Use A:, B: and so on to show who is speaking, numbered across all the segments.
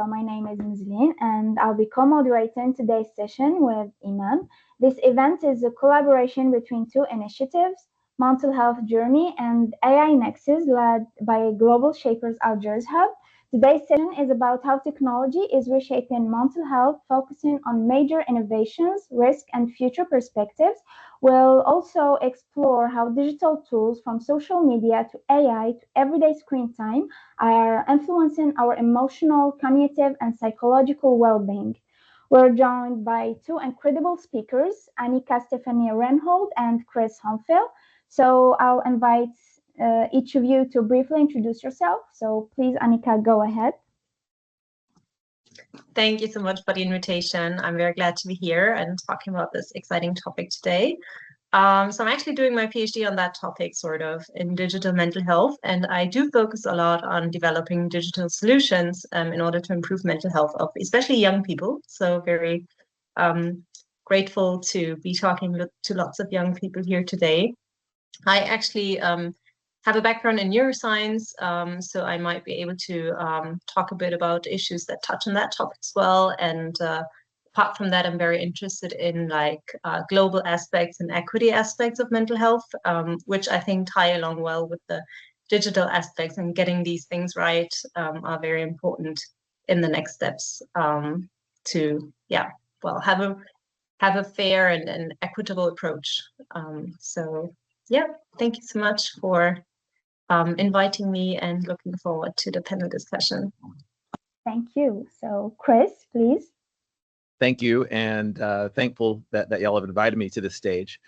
A: So my name is Nizlin, and I'll be co-moderating today's session with Iman. This event is a collaboration between two initiatives, Mental Health Journey and AI Nexus, led by Global Shapers Algiers Hub. Today's session is about how technology is reshaping mental health, focusing on major innovations, risk, and future perspectives. We'll also explore how digital tools from social media to AI to everyday screen time are influencing our emotional, cognitive, and psychological well-being. We're joined by two incredible speakers, Annika, Stefanie, Reinhold, and Chris Hemphill. So I'll invite each of you to briefly introduce yourself. So please, Annika, go ahead.
B: Thank you so much for the invitation. I'm very glad to be here and talking about this exciting topic today. So I'm actually doing my PhD on that topic, sort of, in digital mental health. And I do focus a lot on developing digital solutions in order to improve mental health of especially young people. So very grateful to be talking to lots of young people here today. I actually have a background in neuroscience, so I might be able to talk a bit about issues that touch on that topic as well. And apart from that, I'm very interested in global aspects and equity aspects of mental health, which I think tie along well with the digital aspects, and getting these things right are very important in the next steps to have a fair and equitable approach. Yeah, thank you so much for inviting me, and looking forward to the panel discussion.
A: Thank you. So Chris, please.
C: Thank you, and thankful that y'all have invited me to this stage.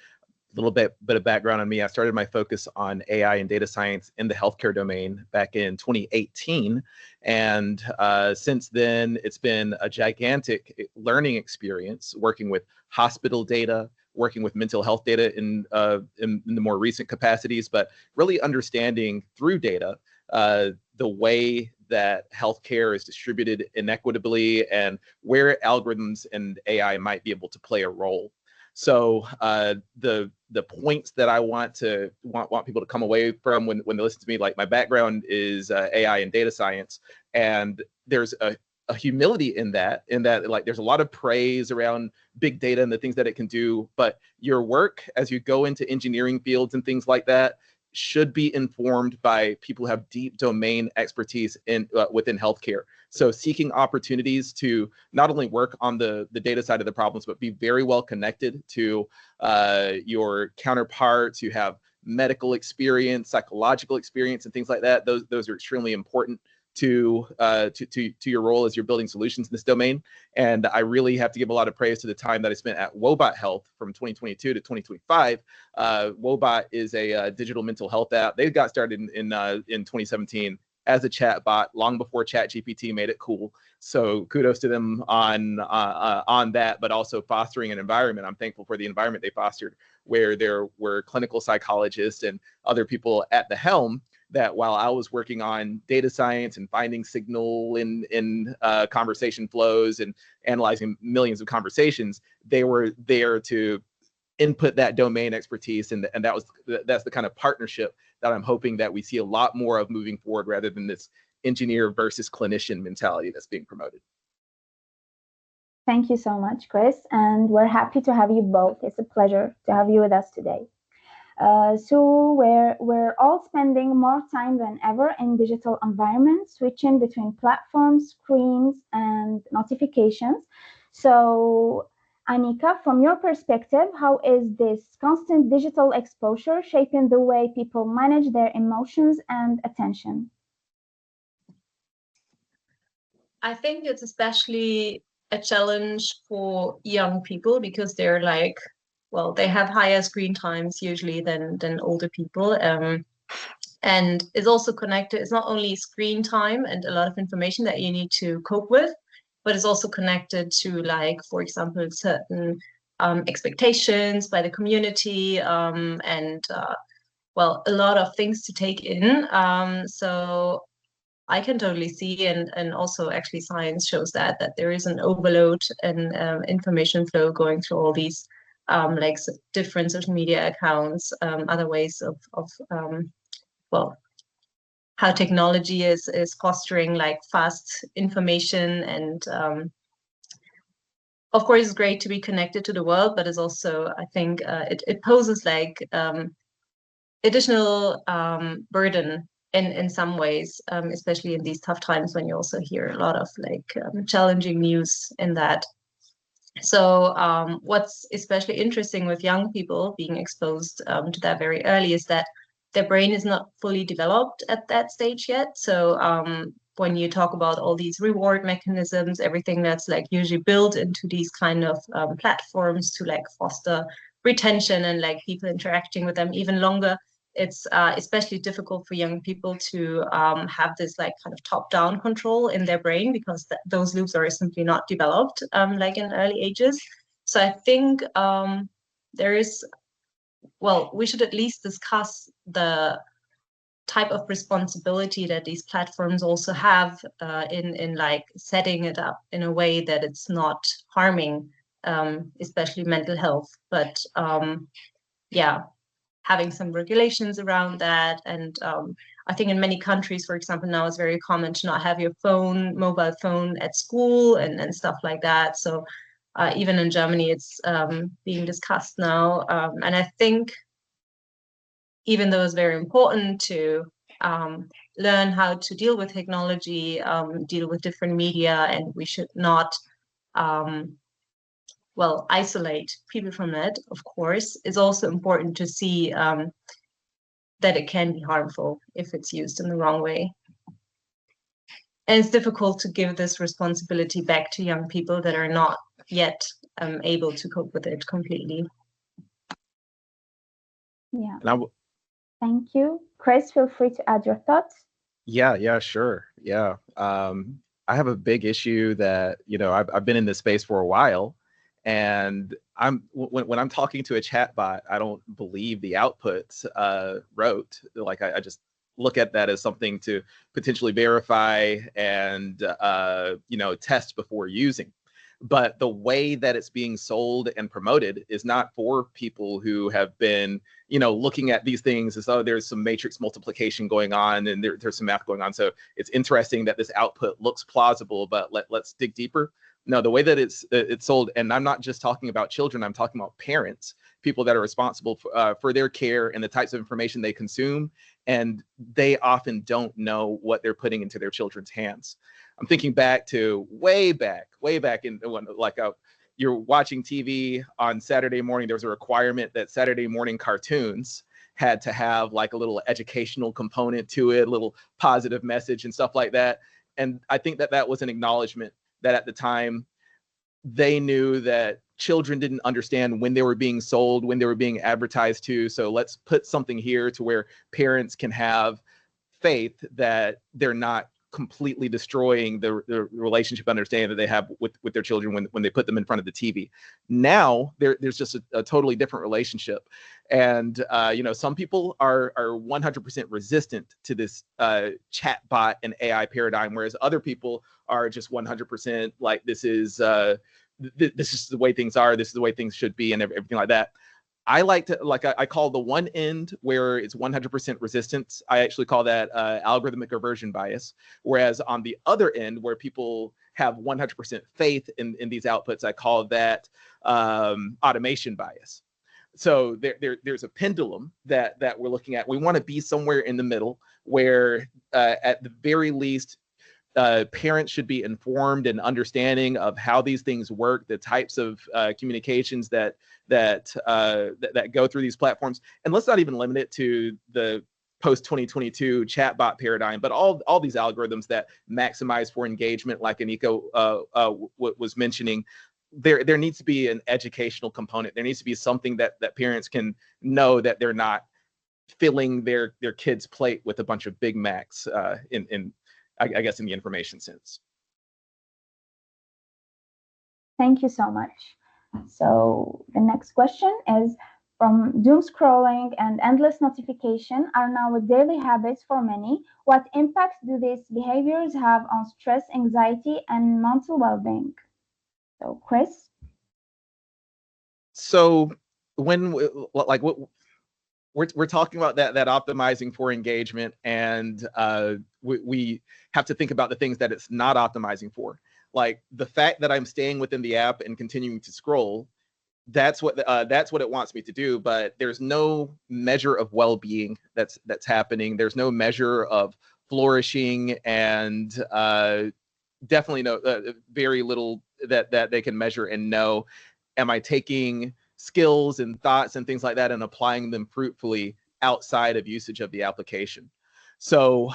C: A little bit of background on me. I started my focus on AI and data science in the healthcare domain back in 2018. And since then, it's been a gigantic learning experience working with hospital data, working with mental health data in the more recent capacities, but really understanding through data the way that healthcare is distributed inequitably and where algorithms and AI might be able to play a role. So the points that I want people to come away from when they listen to me, like my background is AI and data science, and there's a humility in that like there's a lot of praise around big data and the things that it can do, but your work as you go into engineering fields and things like that should be informed by people who have deep domain expertise within healthcare. So seeking opportunities to not only work on the data side of the problems, but be very well connected to your counterparts who have medical experience, psychological experience, and things like that. Those are extremely important to your role as you're building solutions in this domain. And I really have to give a lot of praise to the time that I spent at Wobot Health from 2022 to 2025. Wobot is a digital mental health app. They got started in 2017 as a chat bot long before ChatGPT made it cool. So kudos to them on that, but also fostering an environment. I'm thankful for the environment they fostered, where there were clinical psychologists and other people at the helm, that while I was working on data science and finding signal in conversation flows and analyzing millions of conversations, they were there to input that domain expertise, and that's the kind of partnership that I'm hoping that we see a lot more of moving forward, rather than this engineer versus clinician mentality that's being promoted.
A: Thank you so much, Chris, and we're happy to have you both. It's a pleasure to have you with us today. So we're all spending more time than ever in digital environments, switching between platforms, screens, and notifications. So Annika, from your perspective, how is this constant digital exposure shaping the way people manage their emotions and attention?
B: I think it's especially a challenge for young people, because they're they have higher screen times usually than older people. And it's also connected, it's not only screen time and a lot of information that you need to cope with, but it's also connected to, for example, certain expectations by the community, and a lot of things to take in. So I can totally see, and also actually science shows that there is an overload and information flow going through all these different social media accounts, other ways of how technology is fostering like fast information, and of course it's great to be connected to the world, but it's also, I think, it poses like additional burden in some ways, especially in these tough times when you also hear a lot of like challenging news in that. So what's especially interesting with young people being exposed to that very early is that their brain is not fully developed at that stage yet. So when you talk about all these reward mechanisms, everything that's like usually built into these kind of platforms to like foster retention and like people interacting with them even longer, it's especially difficult for young people to have this like kind of top-down control in their brain, because those loops are simply not developed like in early ages. So I think there is, well, we should at least discuss the type of responsibility that these platforms also have in like setting it up in a way that it's not harming especially mental health, but yeah, having some regulations around that. And I think in many countries, for example, now it's very common to not have your mobile phone at school and stuff like that. So even in Germany, it's being discussed now. And I think even though it's very important to learn how to deal with technology, deal with different media, and we should not well, isolate people from it, of course, it's also important to see that it can be harmful if it's used in the wrong way. And it's difficult to give this responsibility back to young people that are not yet able to cope with it completely.
A: Yeah. Thank you. Chris, feel free to add your thoughts.
C: Yeah, sure. Yeah. I have a big issue that, I've been in this space for a while, and when I'm talking to a chatbot, I don't believe the output wrote. Like I just look at that as something to potentially verify and test before using. But the way that it's being sold and promoted is not for people who have been, looking at these things as though there's some matrix multiplication going on and there's some math going on. So it's interesting that this output looks plausible, but let's dig deeper. No, the way that it's sold, and I'm not just talking about children, I'm talking about parents, people that are responsible for their care and the types of information they consume, and they often don't know what they're putting into their children's hands. I'm thinking back to way back in when you're watching TV on Saturday morning. There was a requirement that Saturday morning cartoons had to have like a little educational component to it, a little positive message and stuff like that. And I think that was an acknowledgement that at the time they knew that children didn't understand when they were being sold, when they were being advertised to. So let's put something here to where parents can have faith that they're not completely destroying the relationship understanding that they have with their children when they put them in front of the TV. Now there's just a totally different relationship. And some people are 100% resistant to this chatbot and AI paradigm, whereas other people are just 100% like, this is the way things are, this is the way things should be, and everything like that. I like to, I call the one end where it's 100% resistance, I actually call that algorithmic aversion bias. Whereas on the other end, where people have 100% faith in these outputs, I call that automation bias. So there's a pendulum that we're looking at. We want to be somewhere in the middle where at the very least, parents should be informed and understanding of how these things work, the types of communications that go through these platforms. And let's not even limit it to the post-2022 chatbot paradigm, but all these algorithms that maximize for engagement, like Annika was mentioning. There needs to be an educational component. There needs to be something that parents can know, that they're not filling their kids' plate with a bunch of Big Macs I guess in the information sense.
A: Thank you so much. So the next question is, from doom scrolling and endless notification are now daily habits for many. What impact do these behaviors have on stress, anxiety, and mental well-being? So, Chris?
C: So we're talking about that optimizing for engagement, and we have to think about the things that it's not optimizing for. Like the fact that I'm staying within the app and continuing to scroll, that's what it wants me to do. But there's no measure of well-being that's happening. There's no measure of flourishing, and definitely no very little that they can measure and know. Am I taking skills and thoughts and things like that and applying them fruitfully outside of usage of the application? So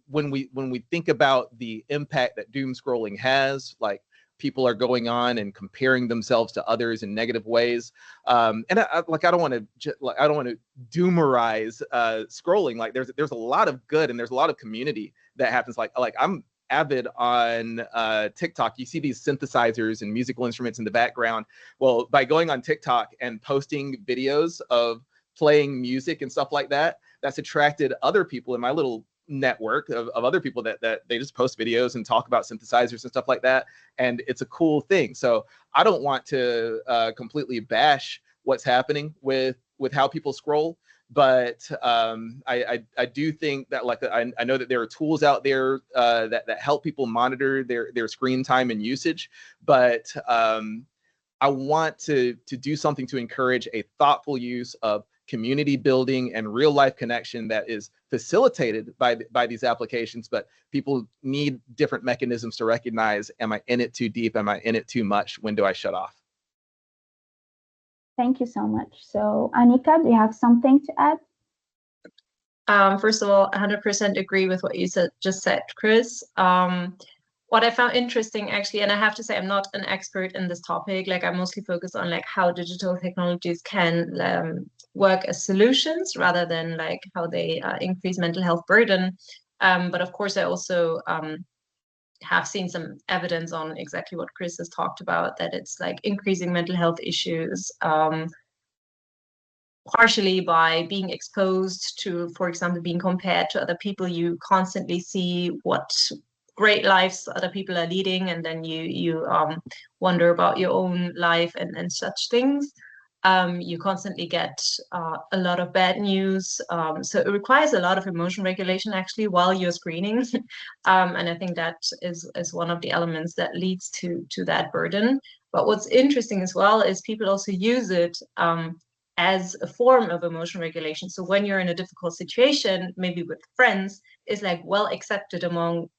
C: when we think about the impact that doom scrolling has, like people are going on and comparing themselves to others in negative ways, and I don't want to doomerize scrolling. Like there's a lot of good and there's a lot of community that happens. Like I'm avid on TikTok. You see these synthesizers and musical instruments in the background. Well, by going on TikTok and posting videos of playing music and stuff like that, that's attracted other people in my little network of other people that they just post videos and talk about synthesizers and stuff like that. And it's a cool thing. So I don't want to completely bash what's happening with how people scroll. But I do think that, like, I know that there are tools out there that help people monitor their screen time and usage, but I want to do something to encourage a thoughtful use of community building and real life connection that is facilitated by these applications. But people need different mechanisms to recognize, am I in it too deep? Am I in it too much? When do I shut off?
A: Thank you so much. So Annika, do you have something to add?
B: First of all, 100% agree with what you just said, Chris. What I found interesting, actually, and I have to say I'm not an expert in this topic. Like, I mostly focus on like how digital technologies can work as solutions rather than like how they increase mental health burden. But of course, I also have seen some evidence on exactly what Chris has talked about, that it's like increasing mental health issues, partially by being exposed to, for example, being compared to other people. You constantly see what great lives other people are leading, and then you wonder about your own life and such things. You constantly get a lot of bad news, so it requires a lot of emotion regulation actually while you're screening. And I think that is one of the elements that leads to that burden. But what's interesting as well is people also use it as a form of emotion regulation. So when you're in a difficult situation, maybe with friends, it's like well accepted among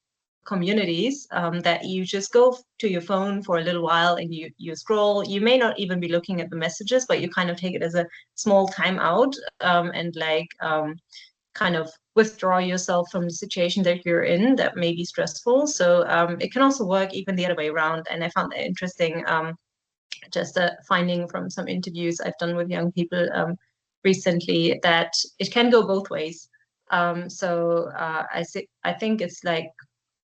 B: communities that you just go to your phone for a little while and you scroll. You may not even be looking at the messages, but you kind of take it as a small time out and like kind of withdraw yourself from the situation that you're in that may be stressful. So it can also work even the other way around. And I found that interesting. Just a finding from some interviews I've done with young people recently, that it can go both ways. So I think it's like,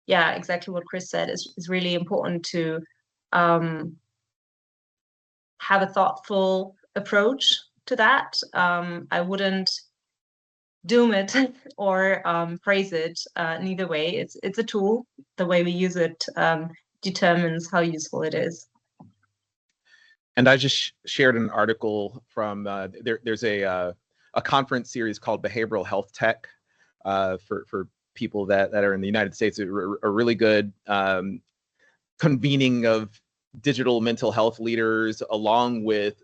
B: yeah, exactly what Chris said is really important to have a thoughtful approach to that. I wouldn't doom it or praise it. Neither way, it's a tool. The way we use it determines how useful it is.
C: And I just shared an article from there's a conference series called Behavioral Health Tech for people that are in the United States. A really good convening of digital mental health leaders along with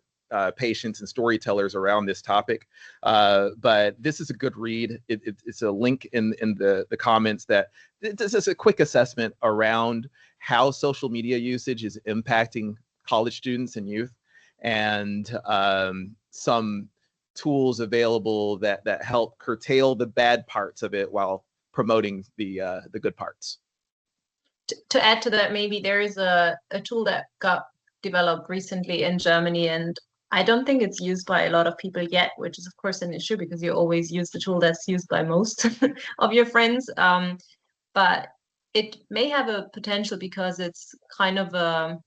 C: patients and storytellers around this topic. But this is a good read. It's a link in the comments that this is a quick assessment around how social media usage is impacting college students and youth, and some tools available that help curtail the bad parts of it while promoting the good parts.
B: To add to that, maybe there is a tool that got developed recently in Germany, and I don't think it's used by a lot of people yet, which is of course an issue because you always use the tool that's used by most of your friends. But it may have a potential because it's kind of a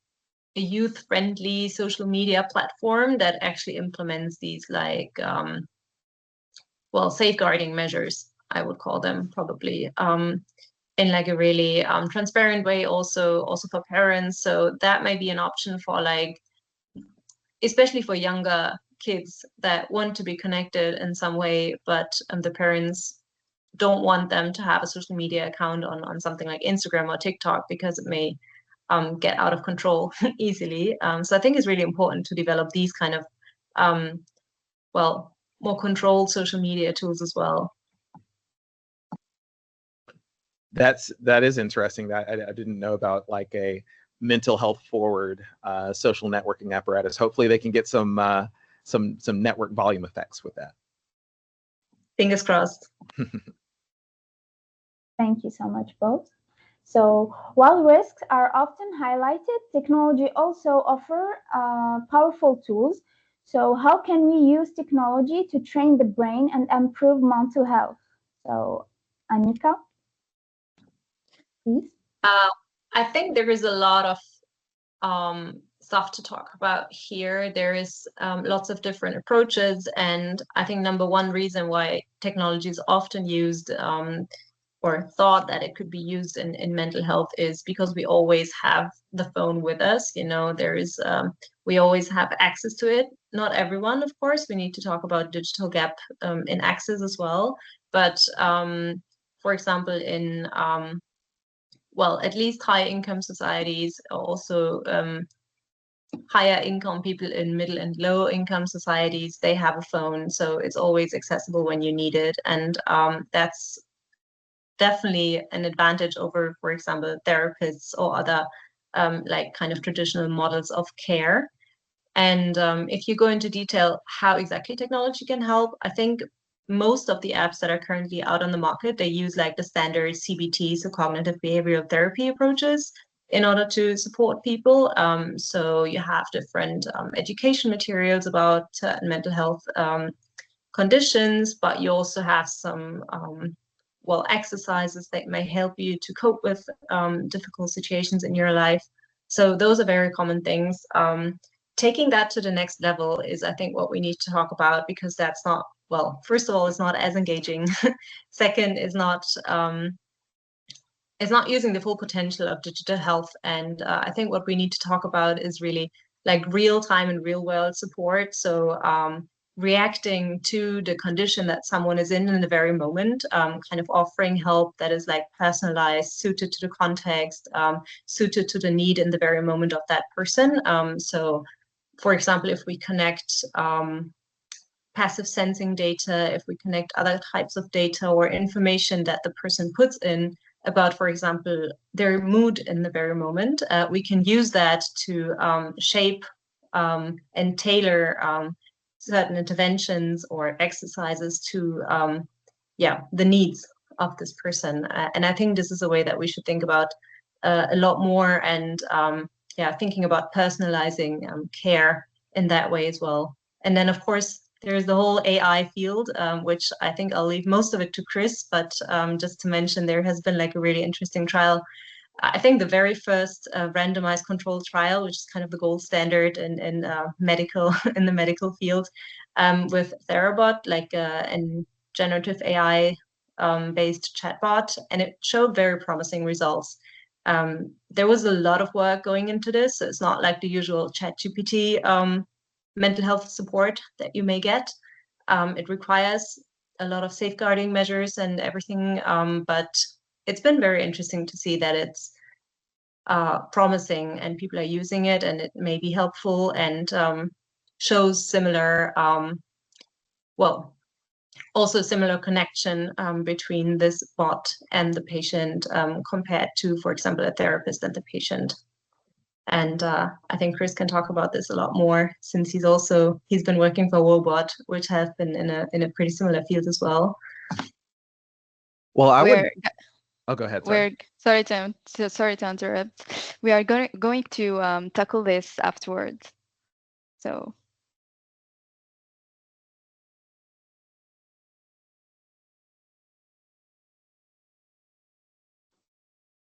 B: youth-friendly social media platform that actually implements these like well, safeguarding measures, I would call them probably, in like a really transparent way, also for parents. So that might be an option for like, especially for younger kids that want to be connected in some way, but the parents don't want them to have a social media account on something like Instagram or TikTok because it may get out of control easily. So I think it's really important to develop these kind of, well, more controlled social media tools as well.
C: That is interesting. That I didn't know about, like a mental health forward social networking apparatus. Hopefully they can get some network volume effects with that.
B: Fingers crossed.
A: Thank you so much, both. So while risks are often highlighted, technology also offers powerful tools. So how can we use technology to train the brain and improve mental health? So Annika, please.
B: I think there is a lot of stuff to talk about here. There is lots of different approaches, and I think number one reason why technology is often used or thought that it could be used in mental health is because we always have the phone with us. You know, there is we always have access to it. Not everyone, of course. We need to talk about digital gap in access as well. But for example, in well, at least high income societies, also higher income people in middle and low income societies, they have a phone, so it's always accessible when you need it, and that's definitely an advantage over, for example, therapists or other like kind of traditional models of care. And if you go into detail how exactly technology can help, I think most of the apps that are currently out on the market, they use like the standard CBT, so cognitive behavioral therapy approaches, in order to support people. So you have different education materials about mental health conditions, but you also have some well, exercises that may help you to cope with difficult situations in your life. So those are very common things. Taking that to the next level is, I think, what we need to talk about, because that's not, well, first of all, it's not as engaging. Second, is not it's not using the full potential of digital health. And I think what we need to talk about is really like real time and real world support. So reacting to the condition that someone is in the very moment, kind of offering help that is like personalized, suited to the context, suited to the need in the very moment of that person. So for example, if we connect passive sensing data, if we connect other types of data or information that the person puts in about, for example, their mood in the very moment, we can use that to shape and tailor certain interventions or exercises to the needs of this person. And I think this is a way that we should think about a lot more, and thinking about personalizing care in that way as well. And then, of course, there's the whole AI field, which I think I'll leave most of it to Chris, but just to mention, there has been like a really interesting trial. I think the very first randomized controlled trial, which is kind of the gold standard in medical in the medical field, with Therabot, like an generative AI based chatbot, and it showed very promising results. There was a lot of work going into this, so it's not like the usual ChatGPT mental health support that you may get. It requires a lot of safeguarding measures and everything, but it's been very interesting to see that it's promising and people are using it, and it may be helpful, and shows similar, well, also similar connection between this bot and the patient compared to, for example, a therapist and the patient. And I think Chris can talk about this a lot more, since he's been working for Wobot, which has been in a pretty similar field as well.
C: Well, oh, go ahead.
D: Sorry to interrupt. We are going to tackle this afterwards. So.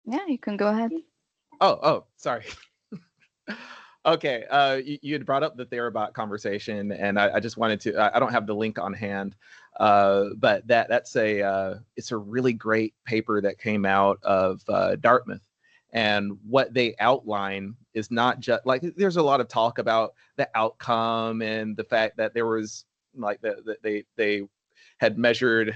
D: Yeah, you can go ahead.
C: Oh, sorry. Okay, you had brought up the Therabot conversation, and I just wanted to. I don't have the link on hand, but it's a really great paper that came out of Dartmouth, And what they outline is not just like, there's a lot of talk about the outcome and the fact that there was like they had measured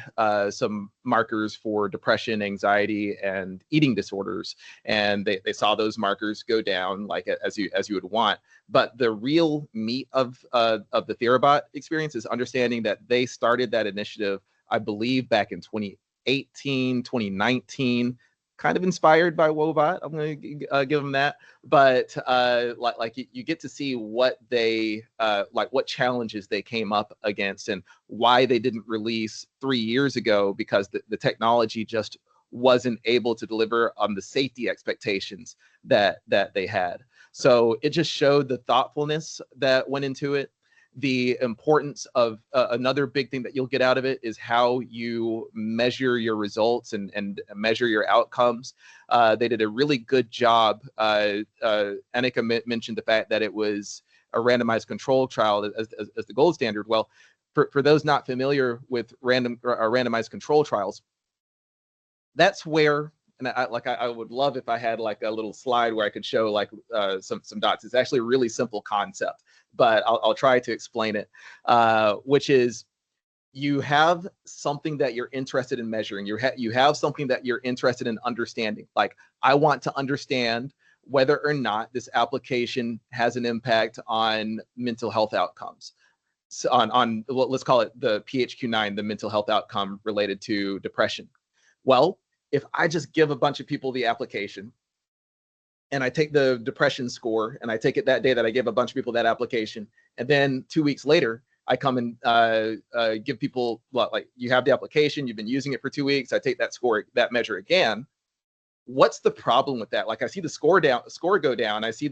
C: some markers for depression, anxiety, and eating disorders, and they saw those markers go down like as you would want. But the real meat of the Therabot experience is understanding that they started that initiative, I believe, back in 2018, 2019. Kind of inspired by Wobot, I'm going to give them that. But like you get to see what they like, what challenges they came up against, and why they didn't release 3 years ago, because the technology just wasn't able to deliver on the safety expectations that they had. So it just showed the thoughtfulness that went into it. The importance of another big thing that you'll get out of it is how you measure your results and measure your outcomes. They did a really good job. Annika mentioned the fact that it was a randomized control trial as the gold standard. Well, for those not familiar with randomized control trials, that's where, and I would love if I had like a little slide where I could show like some dots. It's actually a really simple concept, but I'll try to explain it, which is you have something that you're interested in measuring. You have something that you're interested in understanding. Like, I want to understand whether or not this application has an impact on mental health outcomes. So on let's call it the PHQ-9, the mental health outcome related to depression. Well, if I just give a bunch of people the application and I take the depression score and I take it that day that I gave a bunch of people that application, and then 2 weeks later, I come and give people, like, you have the application, you've been using it for 2 weeks, I take that score, that measure again. What's the problem with that? Like, I see the score go down. I see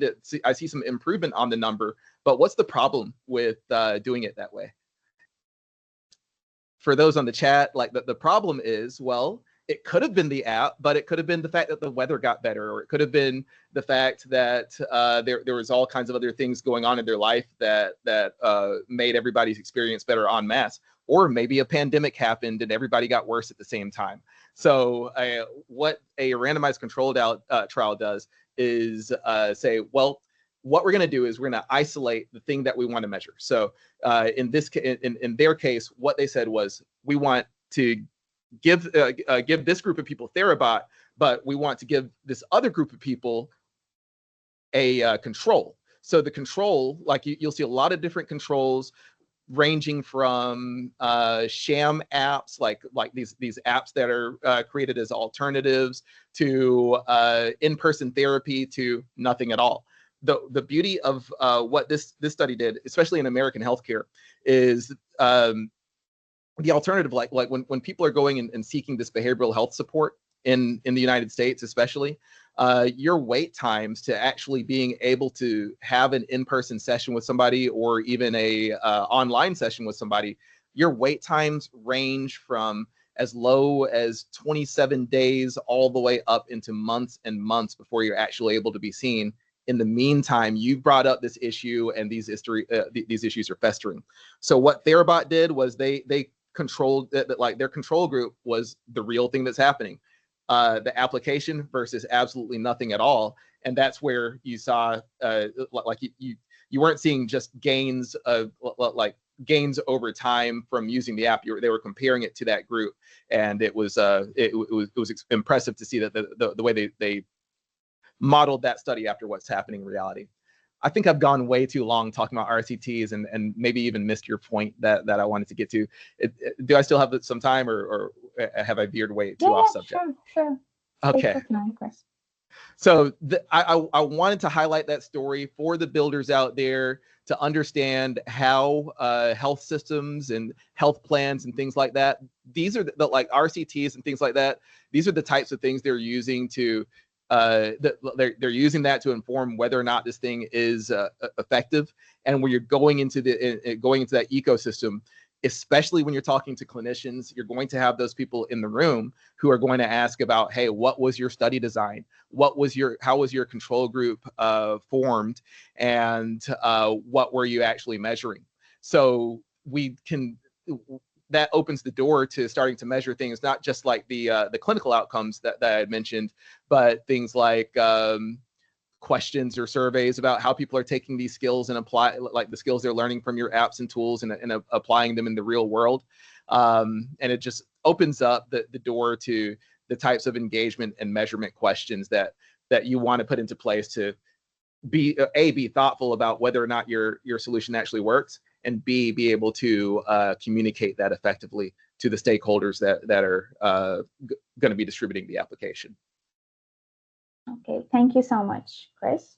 C: some improvement on the number, but what's the problem with doing it that way? For those on the chat, like the problem is, well, it could have been the app, but it could have been the fact that the weather got better, or it could have been the fact that there was all kinds of other things going on in their life that made everybody's experience better en masse, or maybe a pandemic happened and everybody got worse at the same time. So what a randomized controlled trial does is say, well, what we're going to do is we're going to isolate the thing that we want to measure. So in their case, what they said was, we want to give this group of people Therabot, but we want to give this other group of people a control. So the control, like you'll see a lot of different controls, ranging from sham apps, like these apps that are created as alternatives, to in-person therapy, to nothing at all. The beauty of what this study did, especially in American healthcare, is the alternative, like when people are going and seeking this behavioral health support in the United States, especially, your wait times to actually being able to have an in-person session with somebody, or even a online session with somebody, your wait times range from as low as 27 days all the way up into months and months before you're actually able to be seen. In the meantime, you brought up this issue, and these issues are festering. So what Therabot did was they controlled that, like, their control group was the real thing that's happening, the application versus absolutely nothing at all. And that's where you saw like you weren't seeing just gains of like gains over time from using the app. They were comparing it to that group, and it was impressive to see that the way they modeled that study after what's happening in reality. I think I've gone way too long talking about RCTs and maybe even missed your point that I wanted to get to. Do I still have some time, or have I veered way too off subject?
A: Sure.
C: Okay. So I wanted to highlight that story for the builders out there to understand how health systems and health plans and things like that, these are like RCTs and things like that, these are the types of things they're using to they're using that to inform whether or not this thing is effective. And when you're going into that ecosystem, especially when you're talking to clinicians, you're going to have those people in the room who are going to ask about, hey, what was your study design? How was your control group formed? And what were you actually measuring? So we can, that opens the door to starting to measure things, not just like the clinical outcomes that I had mentioned, but things like questions or surveys about how people are taking these skills and apply, like the skills they're learning from your apps and tools, and applying them in the real world. And it just opens up the door to the types of engagement and measurement questions that you want to put into place to be thoughtful about whether or not your solution actually works, and B, be able to communicate that effectively to the stakeholders that are going to be distributing the application.
A: Okay, thank you so much, Chris.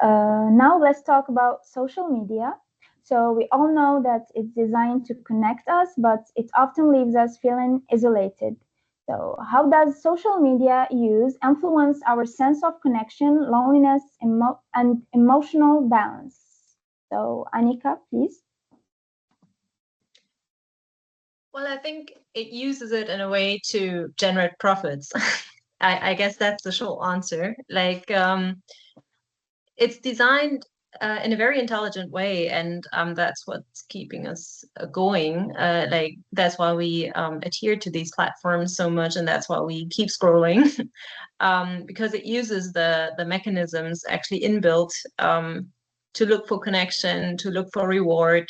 A: Now let's talk about social media. So we all know that it's designed to connect us, but it often leaves us feeling isolated. So how does social media use influence our sense of connection, loneliness, and emotional balance? So Annika, please.
B: Well, I think it uses it in a way to generate profits. I guess that's the short answer. Like, it's designed in a very intelligent way, and that's what's keeping us going. Like, that's why we adhere to these platforms so much, and that's why we keep scrolling, because it uses the mechanisms actually inbuilt to look for connection, to look for reward.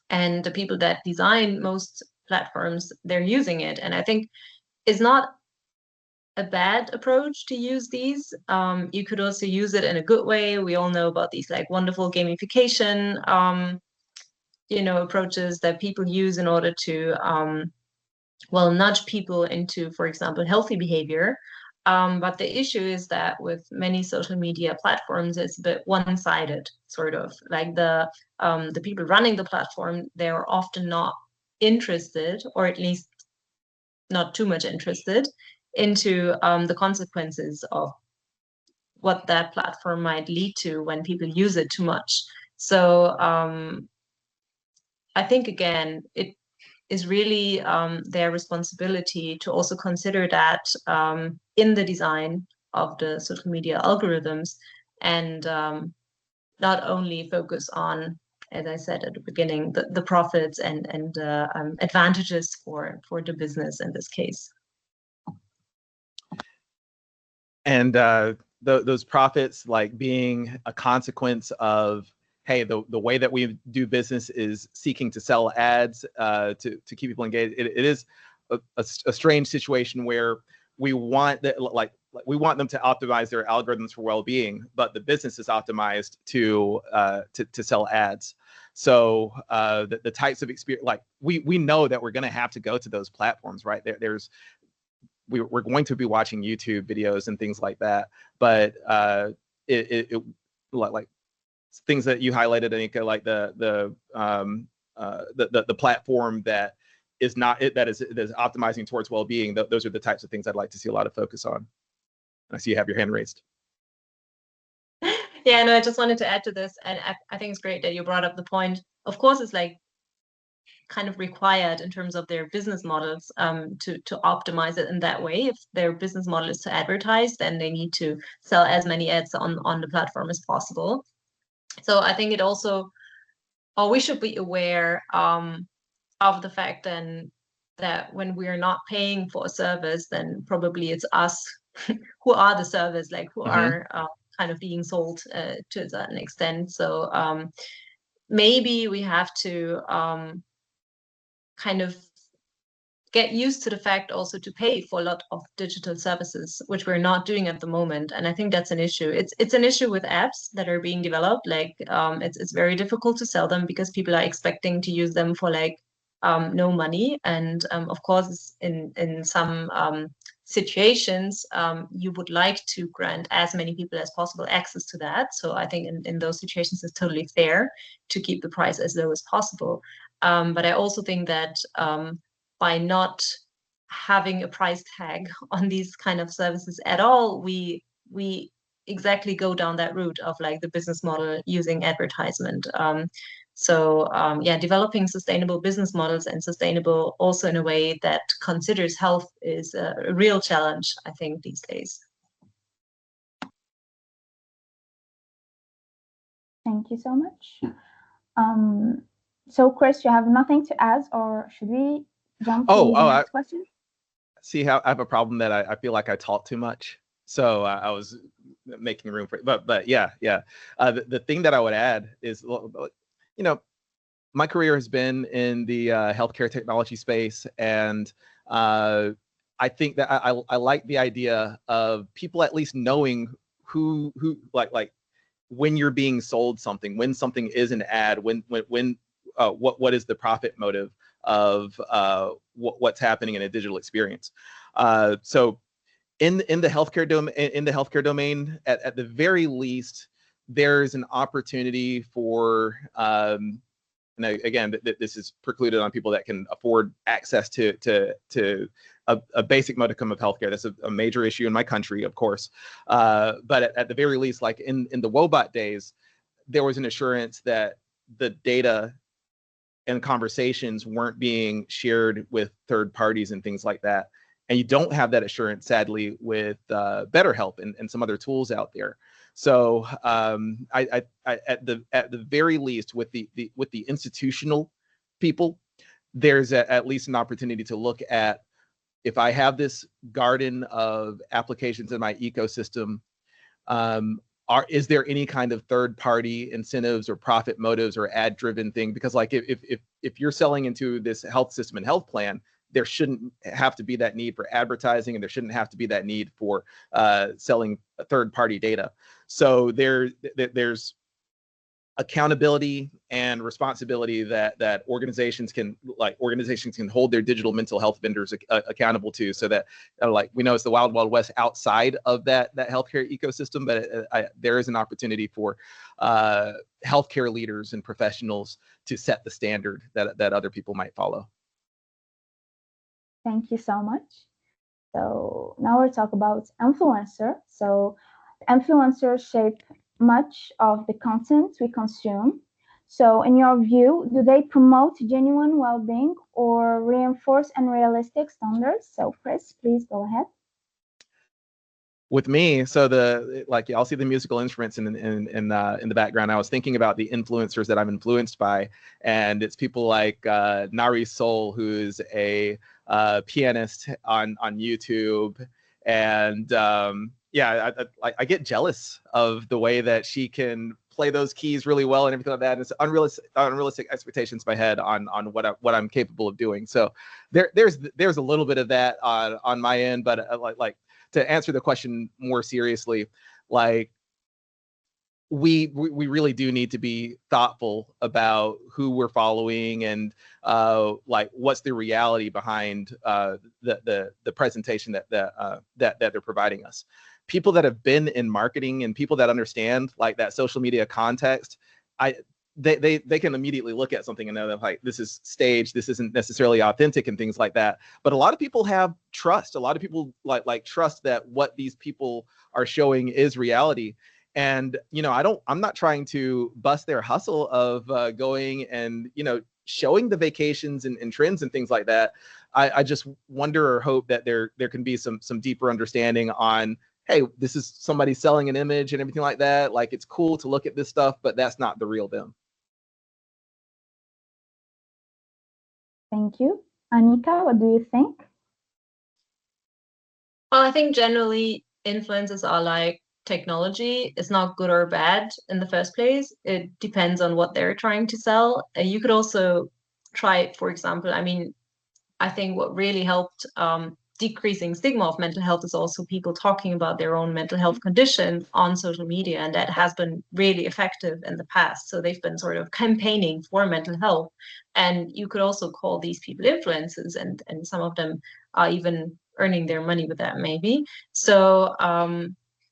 B: And the people that design most platforms, they're using it. And I think it's not a bad approach to use these. You could also use it in a good way. We all know about these like wonderful gamification, approaches that people use in order to, nudge people into, for example, healthy behavior. But the issue is that with many social media platforms, it's a bit one-sided, sort of. Like the people running the platform, they're often not interested, or at least not too much interested, into the consequences of what that platform might lead to when people use it too much. So I think, again, it is really their responsibility to also consider that in the design of the social media algorithms, and not only focus on, as I said at the beginning, the profits and advantages for the business in this case.
C: And those profits, like being a consequence of, hey, the way that we do business is seeking to sell ads to keep people engaged. It is a strange situation where we want that, like we want them to optimize their algorithms for well-being, but the business is optimized to sell ads. So the types of experience, like we know that we're going to have to go to those platforms, right? We're going to be watching YouTube videos and things like that, but like things that you highlighted, Annika, like the platform that is optimizing towards well-being. Those are the types of things I'd like to see a lot of focus on. I see you have your hand raised.
B: Yeah, no, I just wanted to add to this, and I think it's great that you brought up the point. Of course, it's like kind of required in terms of their business models to optimize it in that way. If their business model is to advertise, then they need to sell as many ads on the platform as possible. So I think it also, or we should be aware of the fact then that when we are not paying for a service, then probably it's us who are the service, like who are kind of being sold to a certain extent. So maybe we have to kind of get used to the fact also to pay for a lot of digital services, which we're not doing at the moment. And I think that's an issue. It's an issue with apps that are being developed. Like it's very difficult to sell them because people are expecting to use them for like no money. And of course, in some situations, you would like to grant as many people as possible access to that. So I think in those situations, it's totally fair to keep the price as low as possible. But I also think that by not having a price tag on these kind of services at all, we exactly go down that route of like the business model using advertisement. Developing sustainable business models and sustainable also in a way that considers health is a real challenge, I think, these days.
A: Thank you so much. So, Chris, you have nothing to add, or should we jump to the next question?
C: See how I have a problem that I feel like I talk too much. So I was making room for it. But yeah. The thing that I would add is, my career has been in the healthcare technology space, and I think that I like the idea of people at least knowing who like when you're being sold something, when something is an ad, when what is the profit motive of what's happening in a digital experience. So in the healthcare domain, at the very least, there's an opportunity for and again, this is precluded on people that can afford access to a basic modicum of healthcare. That's a major issue in my country, of course. But at the very least, like in the Wobot days, there was an assurance that the data and conversations weren't being shared with third parties and things like that. And you don't have that assurance, sadly, with BetterHelp and some other tools out there. So I at the very least, with the institutional people, there's at least an opportunity to look at, if I have this garden of applications in my ecosystem, is there any kind of third party incentives or profit motives or ad driven thing? Because like if you're selling into this health system and health plan, there shouldn't have to be that need for advertising, and there shouldn't have to be that need for selling third party data. So there's accountability and responsibility that organizations can hold their digital mental health vendors accountable to, so that like we know it's the wild west outside of that healthcare ecosystem, but there is an opportunity for healthcare leaders and professionals to set the standard that other people might follow.
A: Thank you so much. So now we'll talk about influencer. So influencers shape much of the content we consume. So in your view, do they promote genuine well-being or reinforce unrealistic standards? So Chris, please go ahead.
C: With me, so y'all see the musical instruments in the background. I was thinking about the influencers that I'm influenced by, and it's people like Nari Soul, who's a pianist on YouTube, and I get jealous of the way that she can play those keys really well and everything like that. And it's unrealistic expectations in my head on what I'm capable of doing. So there's a little bit of that on my end, but like to answer the question more seriously, like we really do need to be thoughtful about who we're following and like what's the reality behind the presentation that they're providing us. People that have been in marketing and people that understand like that social media context, they can immediately look at something and know that like this is staged, this isn't necessarily authentic and things like that. But a lot of people have trust. A lot of people like trust that what these people are showing is reality. And I'm not trying to bust their hustle of going and showing the vacations and trends and things like that. I just wonder or hope that there can be some deeper understanding on, hey, this is somebody selling an image and everything like that. Like, it's cool to look at this stuff, but that's not the real them.
A: Thank you. Annika, what do you think?
B: Well, I think generally influencers are like technology. It's not good or bad in the first place. It depends on what they're trying to sell. You could also try, for example, I think what really helped decreasing stigma of mental health is also people talking about their own mental health condition on social media, and that has been really effective in the past. So they've been sort of campaigning for mental health, and you could also call these people influencers, and some of them are even earning their money with that, maybe. So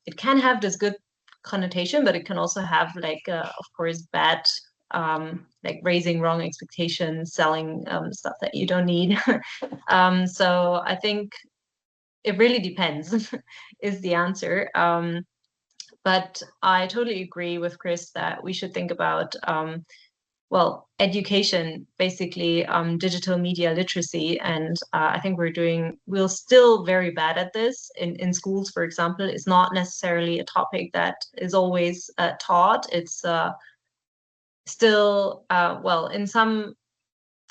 B: it can have this good connotation, but it can also have of course, bad like raising wrong expectations, selling stuff that you don't need. So I think it really depends is the answer. But I totally agree with Chris that we should think about education, basically digital media literacy. And I think we're still very bad at this in schools, for example. It's not necessarily a topic that is always taught. It's still, well, in some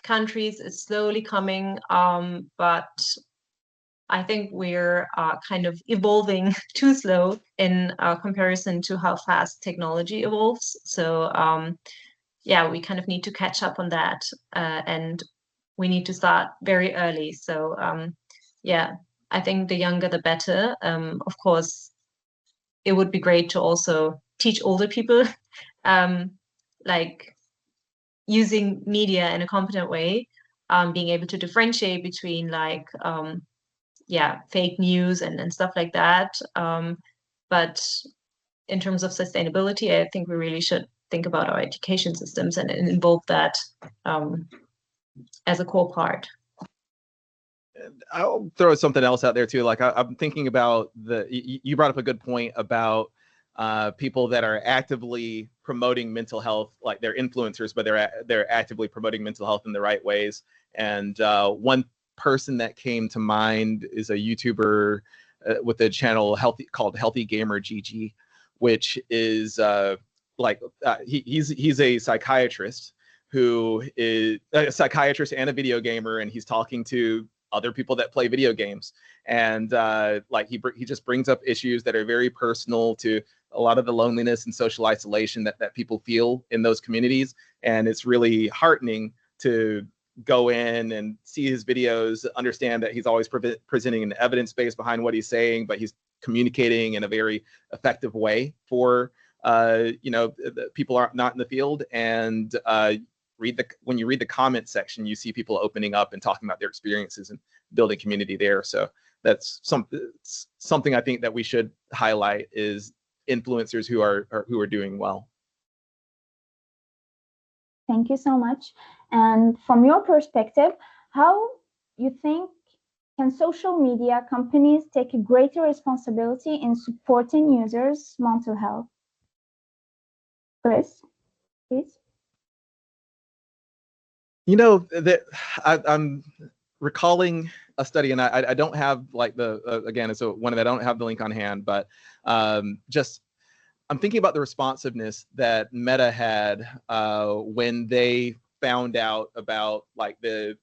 B: countries it's slowly coming, but I think we're kind of evolving too slow in comparison to how fast technology evolves. So yeah, we kind of need to catch up on that, and we need to start very early. So yeah, I think the younger the better. Of course, it would be great to also teach older people like using media in a competent way, being able to differentiate between like yeah, fake news and stuff like that. But in terms of sustainability, I think we really should think about our education systems and involve that as a core part.
C: I'll throw something else out there too. Like I'm thinking about you brought up a good point about people that are actively promoting mental health, like they're influencers, but they're actively promoting mental health in the right ways. And one person that came to mind is a YouTuber with a channel called Healthy Gamer GG, which is he's a psychiatrist who is a psychiatrist and a video gamer, and he's talking to other people that play video games, and like he just brings up issues that are very personal to a lot of the loneliness and social isolation that people feel in those communities. And it's really heartening to go in and see his videos, understand that he's always presenting an evidence base behind what he's saying, but he's communicating in a very effective way for the people are not in the field. And when you read the comment section, you see people opening up and talking about their experiences and building community there. So that's something I think that we should highlight, is influencers who are doing well.
A: Thank you so much. And from your perspective, how you think can social media companies take a greater responsibility in supporting users' mental health? Chris, please.
C: You know, that I'm recalling a study, and I don't have like the again, it's one that I don't have the link on hand, but just I'm thinking about the responsiveness that Meta had when they found out about like the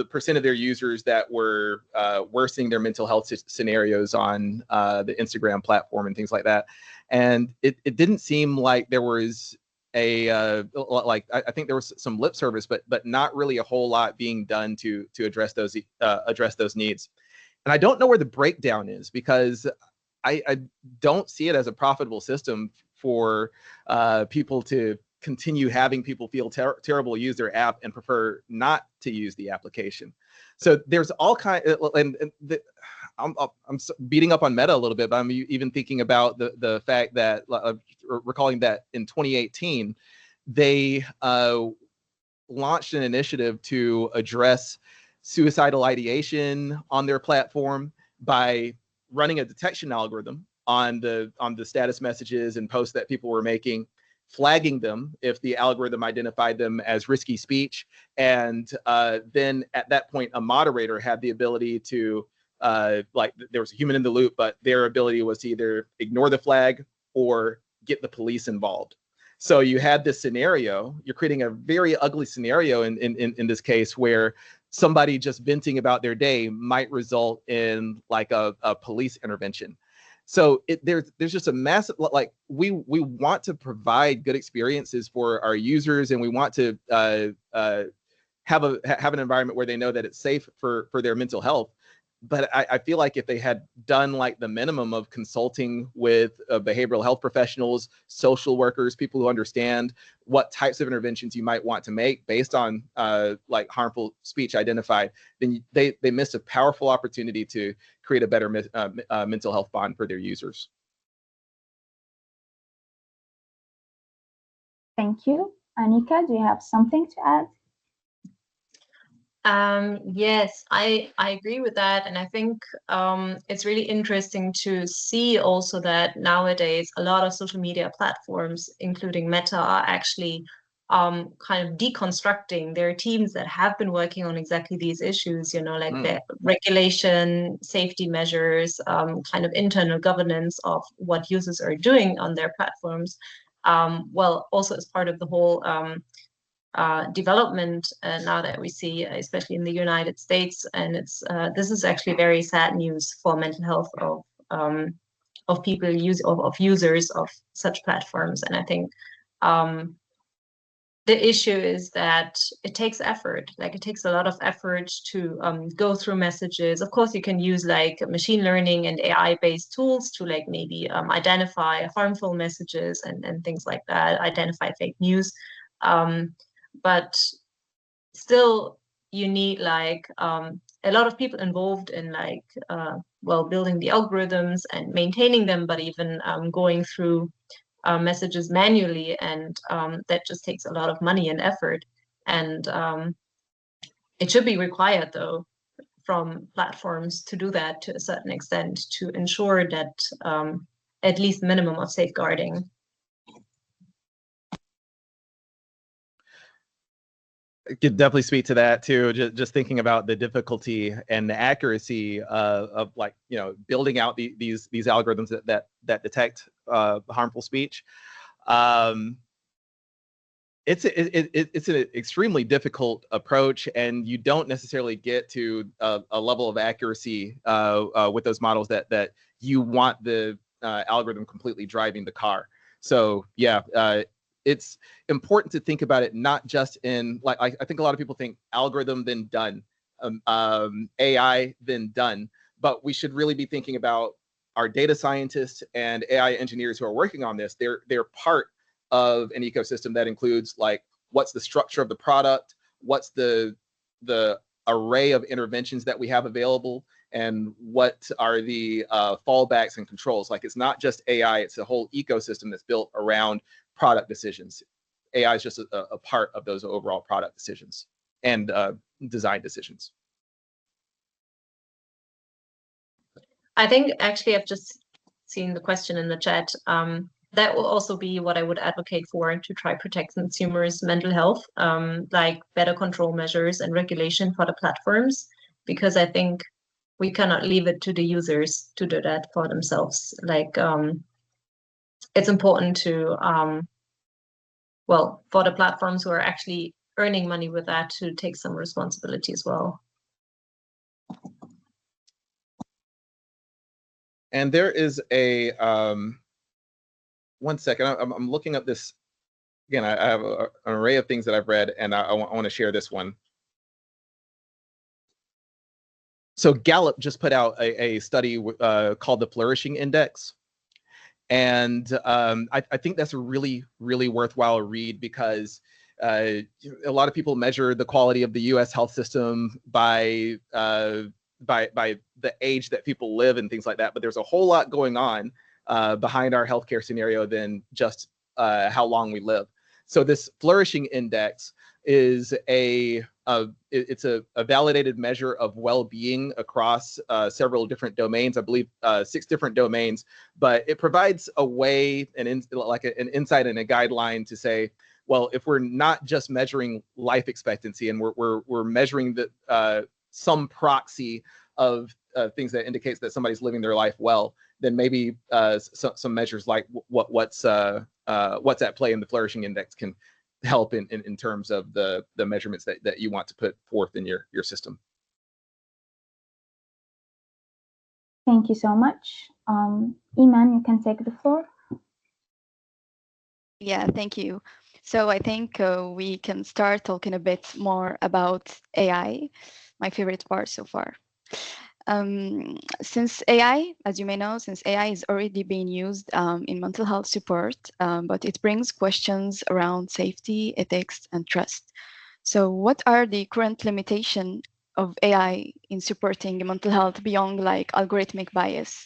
C: percent of their users that were worsening their mental health scenarios on the Instagram platform and things like that. And it didn't seem like there was I think there was some lip service, but not really a whole lot being done to address those needs. And I don't know where the breakdown is, because I don't see it as a profitable system for people to continue having people feel terrible, use their app, and prefer not to use the application. So there's all kind of, I'm beating up on Meta a little bit, but I'm even thinking about the fact that recalling that in 2018 they launched an initiative to address suicidal ideation on their platform by running a detection algorithm on the status messages and posts that people were making, flagging them if the algorithm identified them as risky speech. And then at that point, a moderator had the ability to, like there was a human in the loop, but their ability was to either ignore the flag or get the police involved. So you had this scenario, you're creating a very ugly scenario in this case, where somebody just venting about their day might result in like a police intervention. So there's just a massive, like we want to provide good experiences for our users, and we want to have an environment where they know that it's safe for their mental health. But I feel like if they had done like the minimum of consulting with behavioral health professionals, social workers, people who understand what types of interventions you might want to make based on like harmful speech identified, then they missed a powerful opportunity to create a better mental health bond for their users.
A: Thank you. Annika, do you have something to add?
B: Yes, I agree with that. And I think it's really interesting to see also that nowadays a lot of social media platforms, including Meta, are actually kind of deconstructing their teams that have been working on exactly these issues, you know, like the regulation, safety measures, kind of internal governance of what users are doing on their platforms. well, also as part of the whole development now that we see, especially in the United States, and it's this is actually very sad news for mental health of people of users of such platforms. And I think the issue is that it takes effort. Like, it takes a lot of effort to go through messages. Of course, you can use like machine learning and AI-based tools to like maybe identify harmful messages and things like that, identify fake news. But still, you need like a lot of people involved in like well, building the algorithms and maintaining them, but even going through messages manually, and that just takes a lot of money and effort. And it should be required, though, from platforms to do that to a certain extent, to ensure that at least minimum of safeguarding.
C: I could definitely speak to that too. Just thinking about the difficulty and the accuracy of like, you know, building out these algorithms that detect harmful speech. It's an extremely difficult approach, and you don't necessarily get to a level of accuracy with those models that you want the algorithm completely driving the car. So yeah, it's important to think about it not just in like, I think a lot of people think algorithm then done, AI then done, but we should really be thinking about our data scientists and AI engineers who are working on this. They're part of an ecosystem that includes like, what's the structure of the product, what's the array of interventions that we have available, and what are the fallbacks and controls. Like, it's not just AI, it's a whole ecosystem that's built around product decisions. AI is just a part of those overall product decisions and design decisions.
B: I think actually I've just seen the question in the chat. That will also be what I would advocate for, to try protect consumers' mental health, like better control measures and regulation for the platforms, because I think we cannot leave it to the users to do that for themselves. Like, it's important to, well, for the platforms who are actually earning money with that, to take some responsibility as well.
C: And there is a, one second, I'm looking up this, again, I have an array of things that I've read, and I want to share this one. So Gallup just put out a study called the Flourishing Index. And I think that's a really, really worthwhile read, because a lot of people measure the quality of the U.S. health system by the age that people live and things like that. But there's a whole lot going on behind our healthcare scenario than just how long we live. So this Flourishing Index is it's a validated measure of well-being across several different domains. I believe 6 different domains, but it provides a way, an insight and a guideline to say, well, if we're not just measuring life expectancy, and we're measuring the some proxy of things that indicates that somebody's living their life well, then maybe some measures like what's at play in the Flourishing Index can help in terms of the measurements that you want to put forth in your system.
A: Thank you so much. Iman, you can take the floor.
D: Yeah, thank you. So I think we can start talking a bit more about AI, my favorite part so far. Since AI, as you may know, since AI is already being used in mental health support, but it brings questions around safety, ethics, and trust. So what are the current limitations of AI in supporting mental health beyond like algorithmic bias?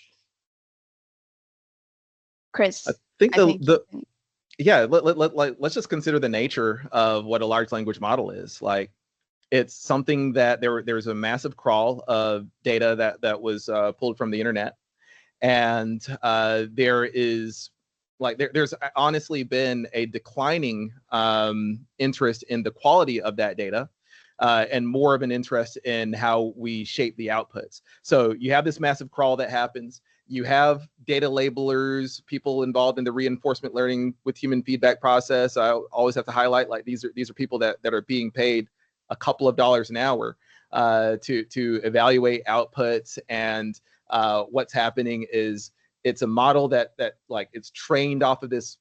D: Chris,
C: I think yeah, let's just consider the nature of what a large language model is. Like, it's something that there's a massive crawl of data that was pulled from the internet, and there's honestly been a declining interest in the quality of that data, and more of an interest in how we shape the outputs. So you have this massive crawl that happens. you have data labelers, people involved in the reinforcement learning with human feedback process. I always have to highlight, like, these are people that are being paid a couple of dollars an hour to evaluate outputs. And what's happening is it's a model that like it's trained off of this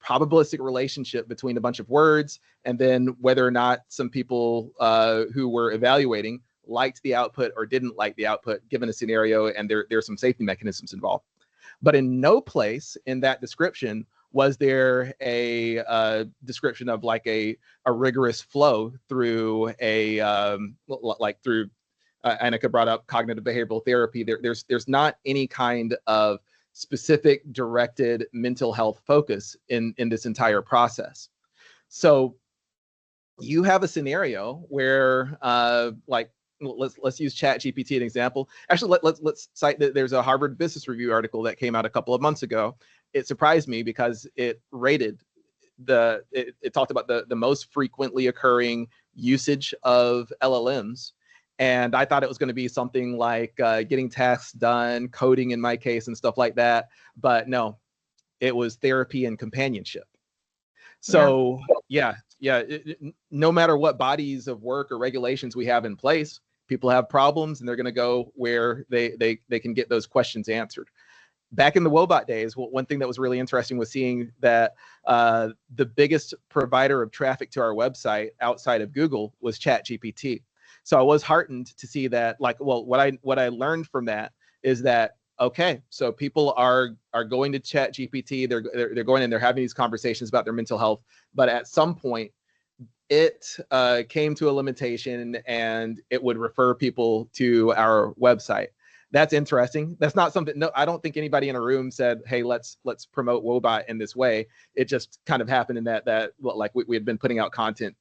C: probabilistic relationship between a bunch of words, and then whether or not some people who were evaluating liked the output or didn't like the output given a scenario, and there's some safety mechanisms involved. But in no place in that description was there a description of like a rigorous flow through a like through Annika brought up cognitive behavioral therapy. There's not any kind of specific directed mental health focus in this entire process. So you have a scenario where like let's use ChatGPT an example. Actually, let's cite that there's a Harvard Business Review article that came out a couple of months ago. It surprised me because it rated it talked about the most frequently occurring usage of LLMs. And I thought it was going to be something like getting tasks done, coding in my case, and stuff like that. But no, it was therapy and companionship. So yeah, no matter what bodies of work or regulations we have in place, people have problems, and they're going to go where they can get those questions answered. Back in the Wobot days, one thing that was really interesting was seeing that the biggest provider of traffic to our website outside of Google was ChatGPT. So I was heartened to see that, like, well, what I learned from that is that, okay, so people are going to ChatGPT, they're going and they're having these conversations about their mental health, but at some point it came to a limitation and it would refer people to our website. That's interesting. That's not something, no, I don't think anybody in a room said, hey, let's promote Wobot in this way. It just kind of happened in that like we had been putting out content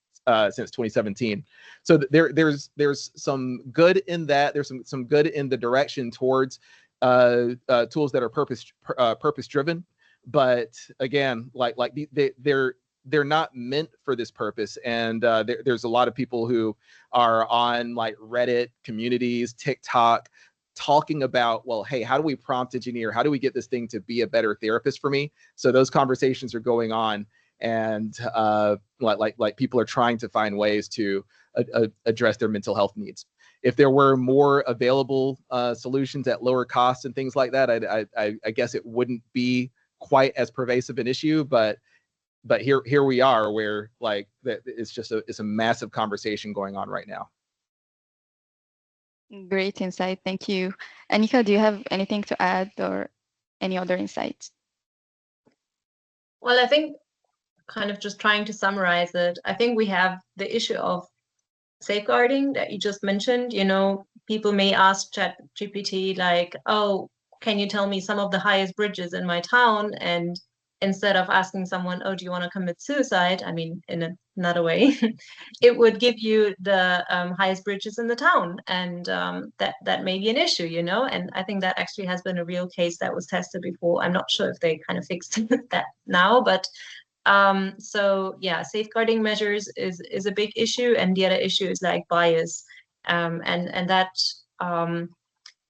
C: since 2017. So there's some good in that. There's some good in the direction towards tools that are purpose driven. But again, like they're not meant for this purpose. And there's a lot of people who are on like Reddit communities, TikTok, talking about, well, hey, how do we prompt engineer? How do we get this thing to be a better therapist for me? So those conversations are going on, and like people are trying to find ways to address their mental health needs. If there were more available solutions at lower costs and things like that, I guess it wouldn't be quite as pervasive an issue. But here we are, where like it's just it's a massive conversation going on right now.
D: Great insight. Thank you. Annika, do you have anything to add or any other insights?
B: Well, I think kind of just trying to summarize it, I think we have the issue of safeguarding that you just mentioned. You know, people may ask ChatGPT like, oh, can you tell me some of the highest bridges in my town? And instead of asking someone, oh, do you want to commit suicide? I mean, in another way, it would give you the highest bridges in the town. And that may be an issue, you know? And I think that actually has been a real case that was tested before. I'm not sure if they kind of fixed that now, but so yeah, safeguarding measures is a big issue. And the other issue is like bias. And that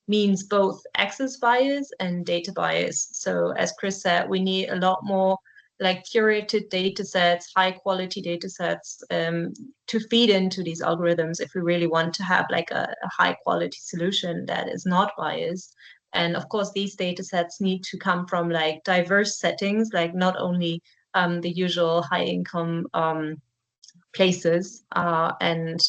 B: means both access bias and data bias. So as Chris said, we need a lot more like curated data sets, high quality data sets to feed into these algorithms if we really want to have like a high quality solution that is not biased. And of course, these data sets need to come from like diverse settings, like not only the usual high income places and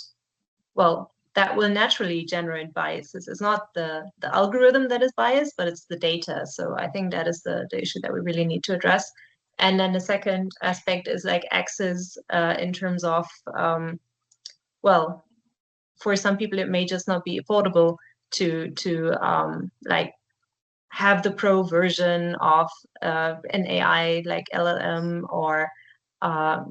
B: well, that will naturally generate biases. It's not the algorithm that is biased, but it's the data. So I think that is the issue that we really need to address. And then the second aspect is like access in terms of, well, for some people, it may just not be affordable to like have the pro version of an AI like LLM, or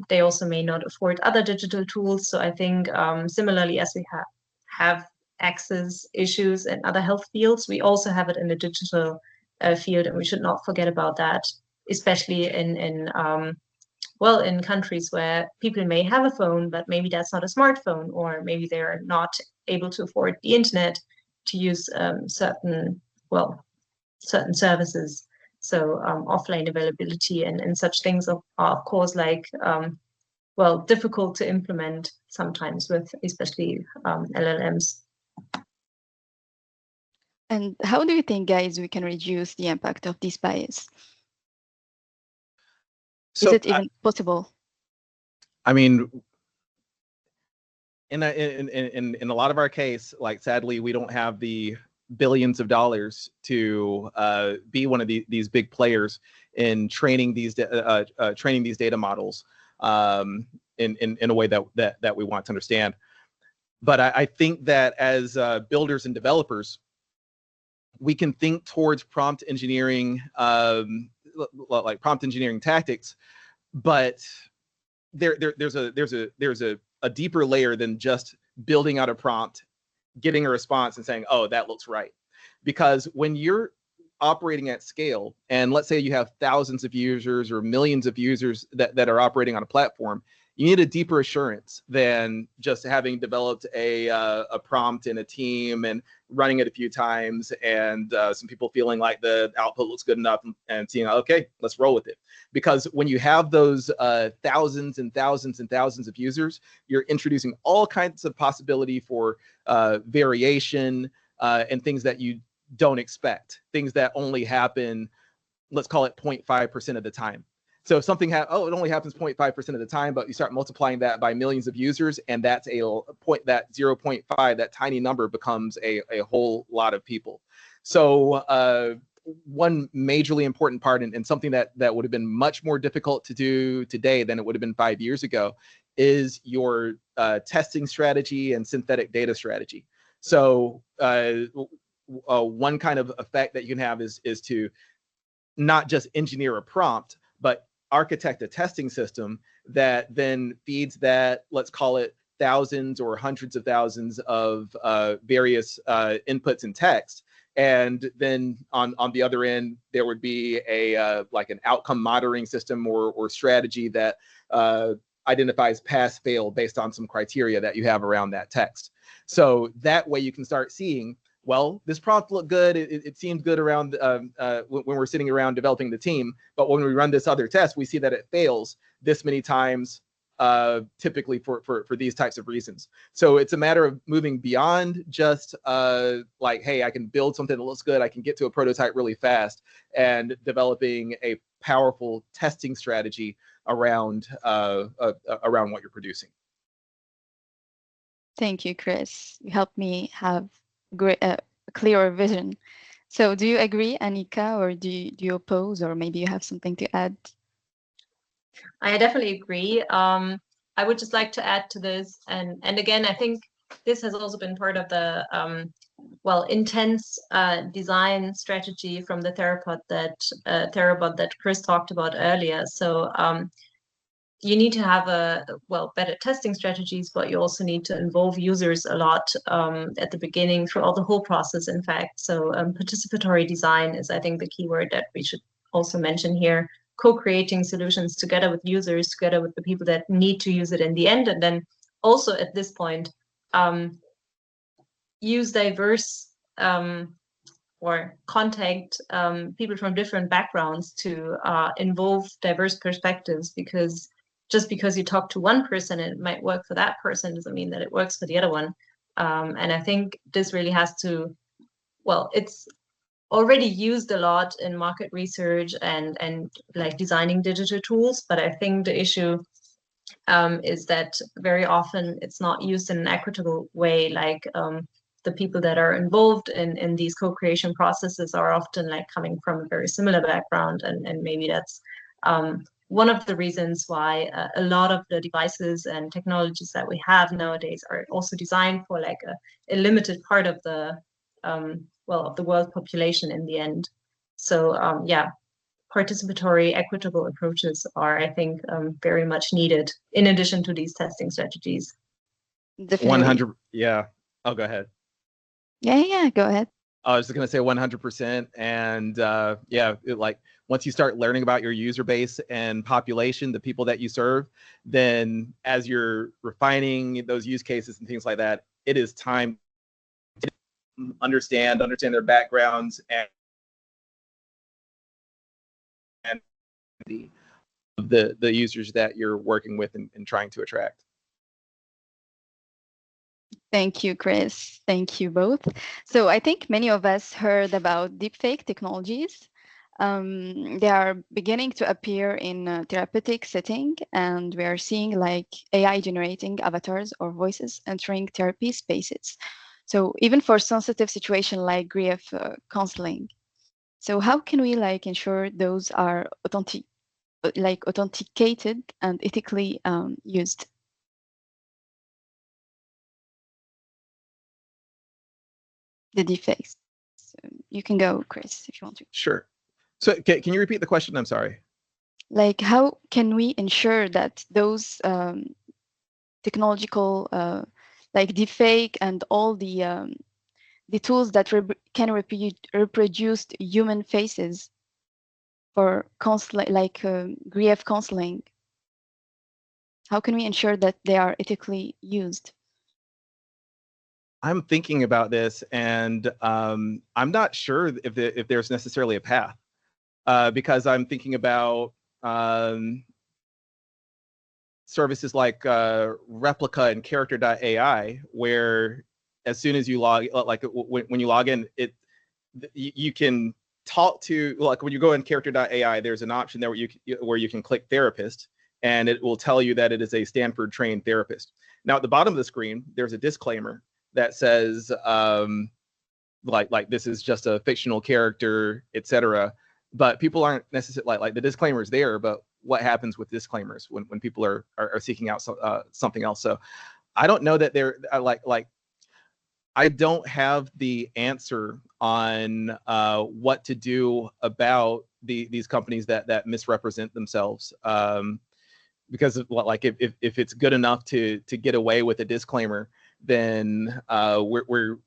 B: they also may not afford other digital tools. So I think similarly as we have access issues in other health fields, we also have it in the digital field, and we should not forget about that, especially in countries where people may have a phone, but maybe that's not a smartphone, or maybe they're not able to afford the internet to use certain certain services. So offline availability and such things are of course like well, difficult to implement sometimes with especially LLMs.
D: And how do you think, guys, we can reduce the impact of this bias?
C: So,
D: is it even possible?
C: I mean, in a lot of our case, like sadly, we don't have the billions of dollars to be one of these big players in training these data models in a way that we want to understand. But I think that as builders and developers, we can think towards prompt engineering, like prompt engineering tactics, but there's a deeper layer than just building out a prompt, getting a response and saying, oh, that looks right. Because when you're operating at scale, and let's say you have thousands of users or millions of users that are operating on a platform, you need a deeper assurance than just having developed a prompt in a team and running it a few times and some people feeling like the output looks good enough and seeing, okay, let's roll with it. Because when you have those thousands and thousands and thousands of users, you're introducing all kinds of possibility for variation and things that you don't expect, things that only happen, let's call it 0.5% of the time. So if something it only happens 0.5% of the time, but you start multiplying that by millions of users, and that's that 0.5, that tiny number becomes a whole lot of people. So one majorly important part, and something that would have been much more difficult to do today than it would have been 5 years ago, is your testing strategy and synthetic data strategy. So one kind of effect that you can have is to not just engineer a prompt, but architect a testing system that then feeds that, let's call it thousands or hundreds of thousands of various inputs in text. And then on the other end, there would be like an outcome monitoring system or strategy that identifies pass fail based on some criteria that you have around that text. So that way you can start seeing, well, this prompt looked good. It seemed good around when we're sitting around developing the team. But when we run this other test, we see that it fails this many times, typically for these types of reasons. So it's a matter of moving beyond just like, hey, I can build something that looks good. I can get to a prototype really fast, and developing a powerful testing strategy around what you're producing.
D: Thank you, Chris. You helped me have a clearer vision. So do you agree, Annika, or do you oppose, or maybe you have something to add?
B: I definitely agree. I would just like to add to this, and again, I think this has also been part of the intense design strategy from the therabot that Chris talked about earlier. So you need to have better testing strategies, but you also need to involve users a lot at the beginning throughout the whole process, in fact. So participatory design is, I think, the key word that we should also mention here. Co-creating solutions together with users, together with the people that need to use it in the end. And then also at this point, use diverse or contact people from different backgrounds to involve diverse perspectives, because just because you talk to one person and it might work for that person doesn't mean that it works for the other one. And I think this really has to, it's already used a lot in market research and like designing digital tools, but I think the issue is that very often it's not used in an equitable way. Like the people that are involved in these co-creation processes are often like coming from a very similar background, and maybe that's one of the reasons why a lot of the devices and technologies that we have nowadays are also designed for like a limited part of the of the world population in the end. So participatory, equitable approaches are, I think, very much needed in addition to these testing strategies.
D: Definitely.
C: 100. Yeah. Oh, go ahead.
D: Yeah, go ahead.
C: I was just going to say 100%. And like once you start learning about your user base and population, the people that you serve, then as you're refining those use cases and things like that, it is time to understand their backgrounds and the users that you're working with and trying to attract.
D: Thank you, Chris. Thank you both. So I think many of us heard about deepfake technologies. They are beginning to appear in a therapeutic setting, and we are seeing like AI generating avatars or voices entering therapy spaces. So even for sensitive situation like grief counseling. So how can we like ensure those are authenticated and ethically used? The deepfakes. So you can go, Chris, if you want to.
C: Sure. So can you repeat the question? I'm sorry.
D: Like, how can we ensure that those technological, like deepfake and all the tools that can reproduce human faces for counseling, like grief counseling, how can we ensure that they are ethically used?
C: I'm thinking about this, and I'm not sure if there's necessarily a path, because I'm thinking about services like Replica and Character.ai, where as soon as you like when you log in, you can talk to, like when you go in Character.ai, there's an option there where you can click therapist, and it will tell you that it is a Stanford trained therapist. Now at the bottom of the screen, there's a disclaimer that says like this is just a fictional character, etc. But people aren't necessarily like the disclaimer is there, but what happens with disclaimers when people are seeking out something else? So I don't know that they're like I don't have the answer on what to do about these companies that misrepresent themselves. Because like if it's good enough to get away with a disclaimer, then we're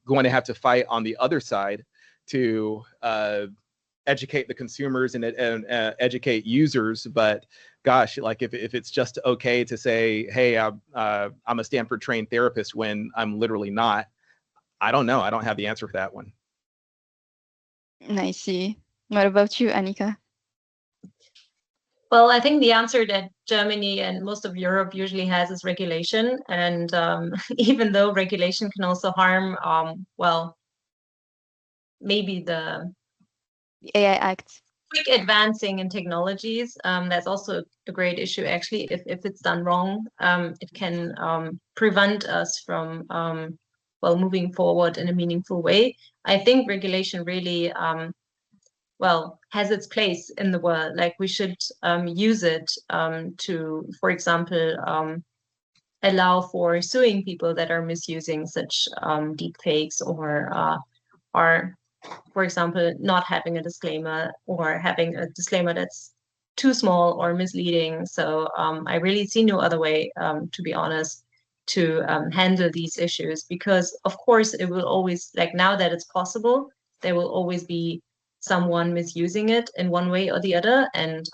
C: going to have to fight on the other side to educate the consumers and educate users. But gosh, like if it's just okay to say, hey, I'm a Stanford trained therapist when I'm literally not, I don't know. I don't have the answer for that one.
D: I see. What about you, Annika?
B: Well, I think the answer that Germany and most of Europe usually has is regulation. And even though regulation can also harm, well, maybe the
D: AI Act.
B: quick advancing in technologies, that's also a great issue, actually. If it's done wrong, it can prevent us from, well, moving forward in a meaningful way. I think regulation really well, has its place in the world. Like we should use it to, for example, allow for suing people that are misusing such deep fakes, or are, for example, not having a disclaimer, or having a disclaimer that's too small or misleading. So I really see no other way, to be honest, to handle these issues, because of course it will always, like now that it's possible, there will always be someone misusing it in one way or the other. And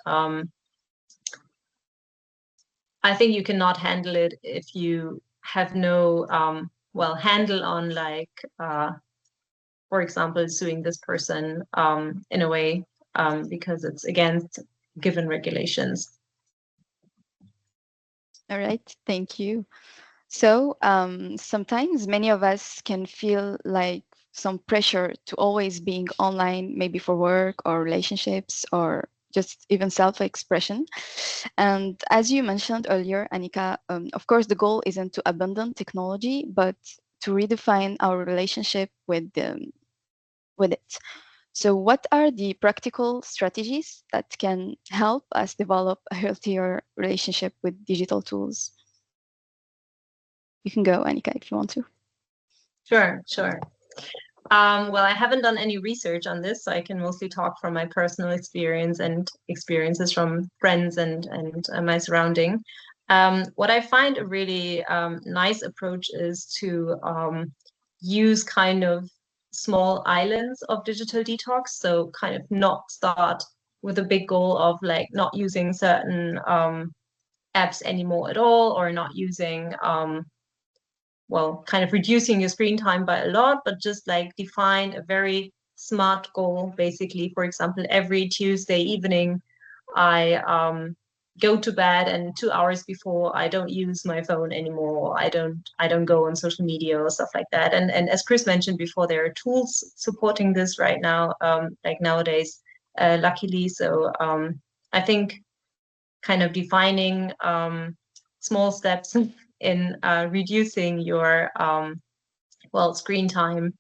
B: I think you cannot handle it if you have no well, handle on, like for example, suing this person in a way, because it's against given regulations.
D: All right, thank you. So sometimes many of us can feel like some pressure to always being online, maybe for work or relationships or just even self-expression. And as you mentioned earlier, Annika, of course, the goal isn't to abandon technology, but to redefine our relationship with it. So what are the practical strategies that can help us develop a healthier relationship with digital tools? You can go, Annika, if you want to.
B: Sure. Well, I haven't done any research on this, so I can mostly talk from my personal experience and experiences from friends and my surrounding. What I find a really nice approach is to use kind of small islands of digital detox. So kind of not start with a big goal of like not using certain apps anymore at all, or not using well, kind of reducing your screen time by a lot, but just like define a very SMART goal, basically. For example, every Tuesday evening, I go to bed, and 2 hours before, I don't use my phone anymore. I don't go on social media or stuff like that. And as Chris mentioned before, there are tools supporting this right now, like nowadays, luckily. So I think kind of defining small steps in reducing your screen time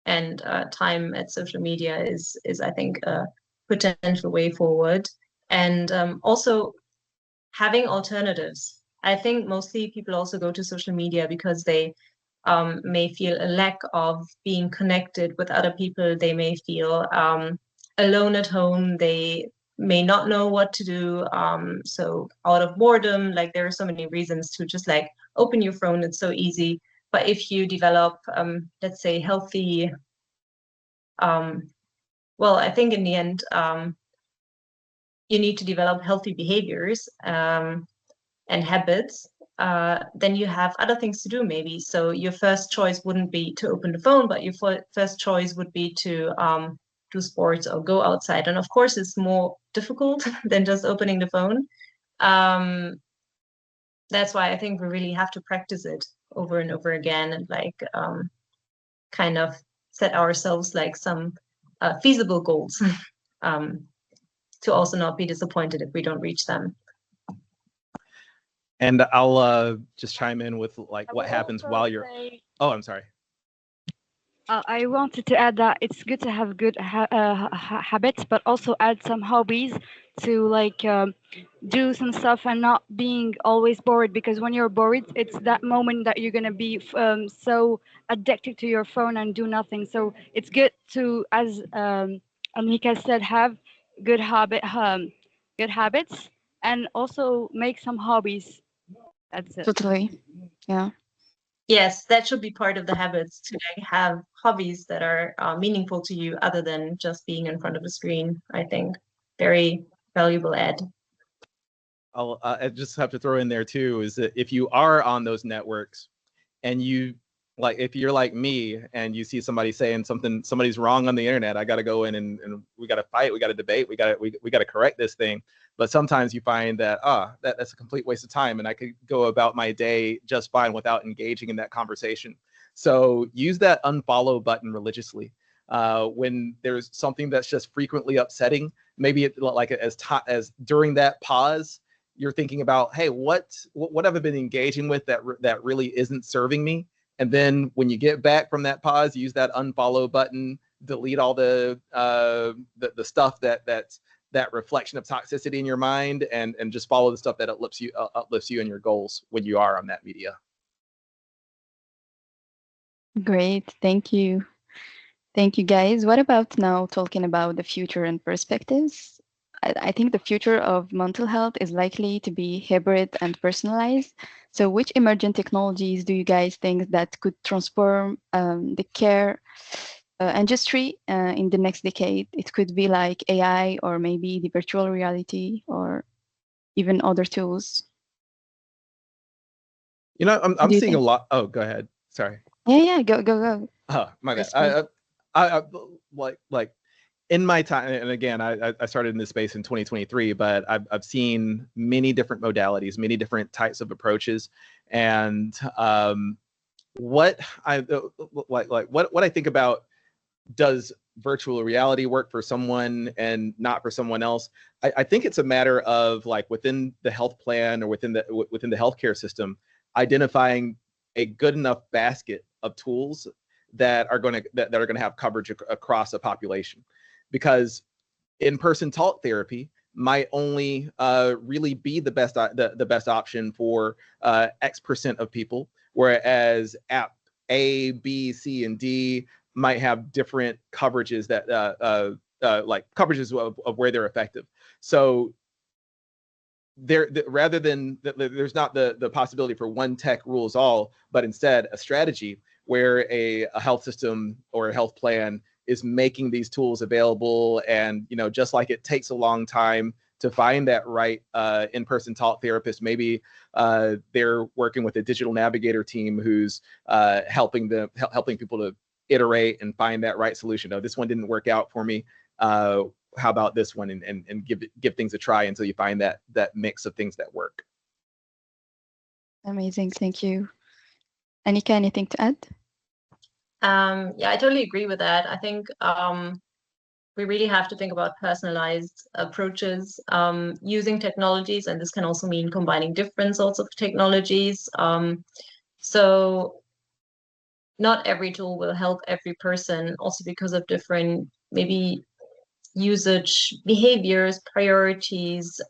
B: and time at social media is I think a potential way forward. And also having alternatives. I think mostly people also go to social media because they may feel a lack of being connected with other people. They may feel alone at home. They may not know what to do. So out of boredom, like there are so many reasons to just like open your phone. It's so easy. But if you develop, let's say, healthy, I think in the end, you need to develop healthy behaviors and habits. Then you have other things to do, maybe. So your first choice wouldn't be to open the phone, but your first choice would be to do sports or go outside. And of course, it's more difficult than just opening the phone. That's why I think we really have to practice it over and over again, and like kind of set ourselves like some feasible goals to also not be disappointed if we don't reach them.
C: And I'll just chime in with like what happens while you're. Oh, I'm sorry.
E: I wanted to add that it's good to have good habits, but also add some hobbies to like do some stuff and not being always bored, because when you're bored, it's that moment that you're going to be so addicted to your phone and do nothing. So it's good to, as Annika said, have good habits, and also make some hobbies. That's it.
D: Totally. Yeah.
B: Yes, that should be part of the habits, to like have hobbies that are meaningful to you other than just being in front of a screen. I think very valuable add.
C: I just have to throw in there too, is that if you are on those networks and you like, if you're like me and you see somebody saying somebody's wrong on the internet, I got to go in and we got to fight, we got to debate, we got to correct this thing. But sometimes you find that that's a complete waste of time, and I could go about my day just fine without engaging in that conversation. So use that unfollow button religiously. When there's something that's just frequently upsetting, maybe it, like as during that pause, you're thinking about, hey, what have I been engaging with that really isn't serving me? And then when you get back from that pause, use that unfollow button, delete all the stuff that's that reflection of toxicity in your mind, and just follow the stuff that uplifts you and your goals when you are on that media.
D: Great, thank you. Thank you, guys. What about now talking about the future and perspectives? I think the future of mental health is likely to be hybrid and personalized. So which emerging technologies do you guys think that could transform the care industry in the next decade? It could be like AI, or maybe the virtual reality, or even other tools.
C: You know, I'm seeing a lot. Oh, go ahead. Sorry.
D: Yeah, go.
C: Oh, my bad. I like in my time, and again, I started in this space in 2023, but I've seen many different modalities, many different types of approaches, and what I think about, does virtual reality work for someone and not for someone else? I think it's a matter of like within the health plan or within the healthcare system, identifying a good enough basket of tools that are going to have coverage across a population. Because in-person talk therapy might only really be the best option for X% of people, whereas app A, B, C, and D might have different coverages that like coverages of where they're effective. So rather than there's not the possibility for one tech rules all, but instead a strategy where a health system or a health plan is making these tools available. And just like it takes a long time to find that right in-person talk therapist, maybe they're working with a digital navigator team who's helping people to iterate and find that right solution. Oh, this one didn't work out for me. How about this one? And give things a try until you find that mix of things that work.
D: Amazing, thank you. Annika, anything to add?
B: Yeah, I totally agree with that. I think we really have to think about personalized approaches using technologies, and this can also mean combining different sorts of technologies. So not every tool will help every person, also because of different maybe usage behaviors, priorities.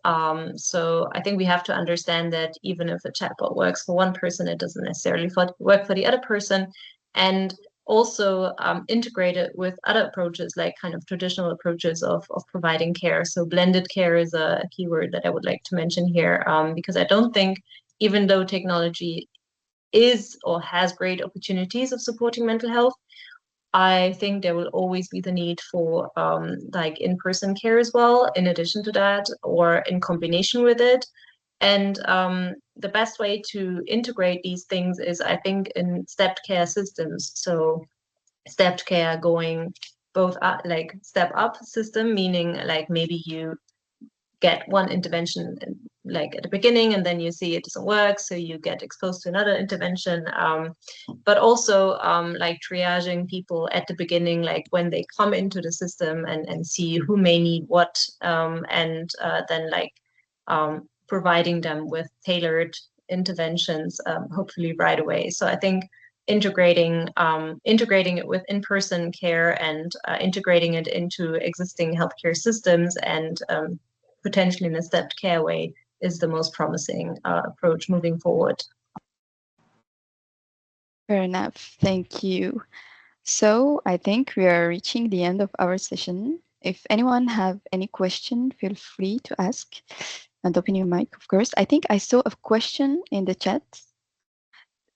B: So I think we have to understand that even if a chatbot works for one person, it doesn't necessarily work for the other person. And also integrate it with other approaches, like kind of traditional approaches of providing care. So blended care is a keyword that I would like to mention here, because I don't think, even though technology is or has great opportunities of supporting mental health, I think there will always be the need for like in-person care as well, in addition to that, or in combination with it. And the best way to integrate these things is, I think, in stepped care systems. So stepped care going both up, like step up system, meaning like maybe you get one intervention like at the beginning and then you see it doesn't work, so you get exposed to another intervention, but also like triaging people at the beginning, like when they come into the system, and see who may need what, and then like providing them with tailored interventions, hopefully right away. So I think integrating it with in-person care and integrating it into existing healthcare systems and potentially in a stepped care way is the most promising approach moving forward.
D: Fair enough, thank you. So I think we are reaching the end of our session. If anyone have any question, feel free to ask and open your mic, of course. I think I saw a question in the chat.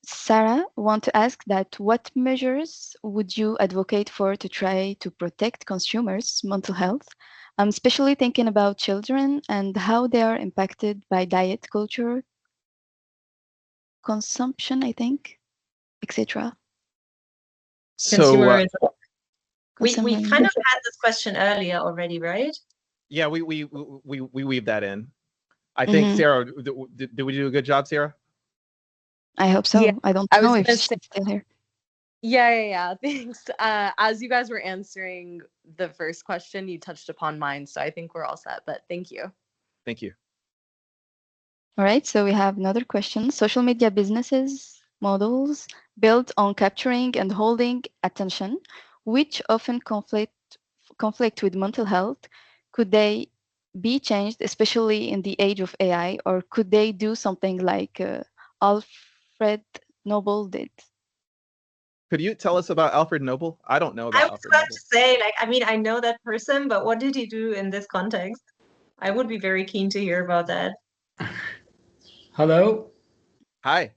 D: Sarah want to ask that what measures would you advocate for to try to protect consumers' mental health? I'm especially thinking about children and how they are impacted by diet culture, consumption, I think, etc.
C: So
B: we kind of had this question earlier already, right?
C: yeah, we weave that in. I think Sarah, did we do a good job, Sarah?
D: I hope so.
F: Yeah,
D: I don't
F: I was
D: know if
F: gonna
D: she's
F: say-
D: still here.
F: Yeah. Thanks. As you guys were answering the first question, you touched upon mine, so I think we're all set. But thank you.
C: Thank you.
D: All right, so we have another question. Social media businesses models built on capturing and holding attention, which often conflict with mental health. Could they be changed, especially in the age of AI, or could they do something like Alfred Nobel did?
C: Could you tell us about Alfred Nobel? I don't know about
B: I was
C: Alfred
B: about
C: Nobel.
B: to say, like, I mean, I know that person, but what did he do in this context? I would be very keen to hear about that.
G: Hello.
C: Hi.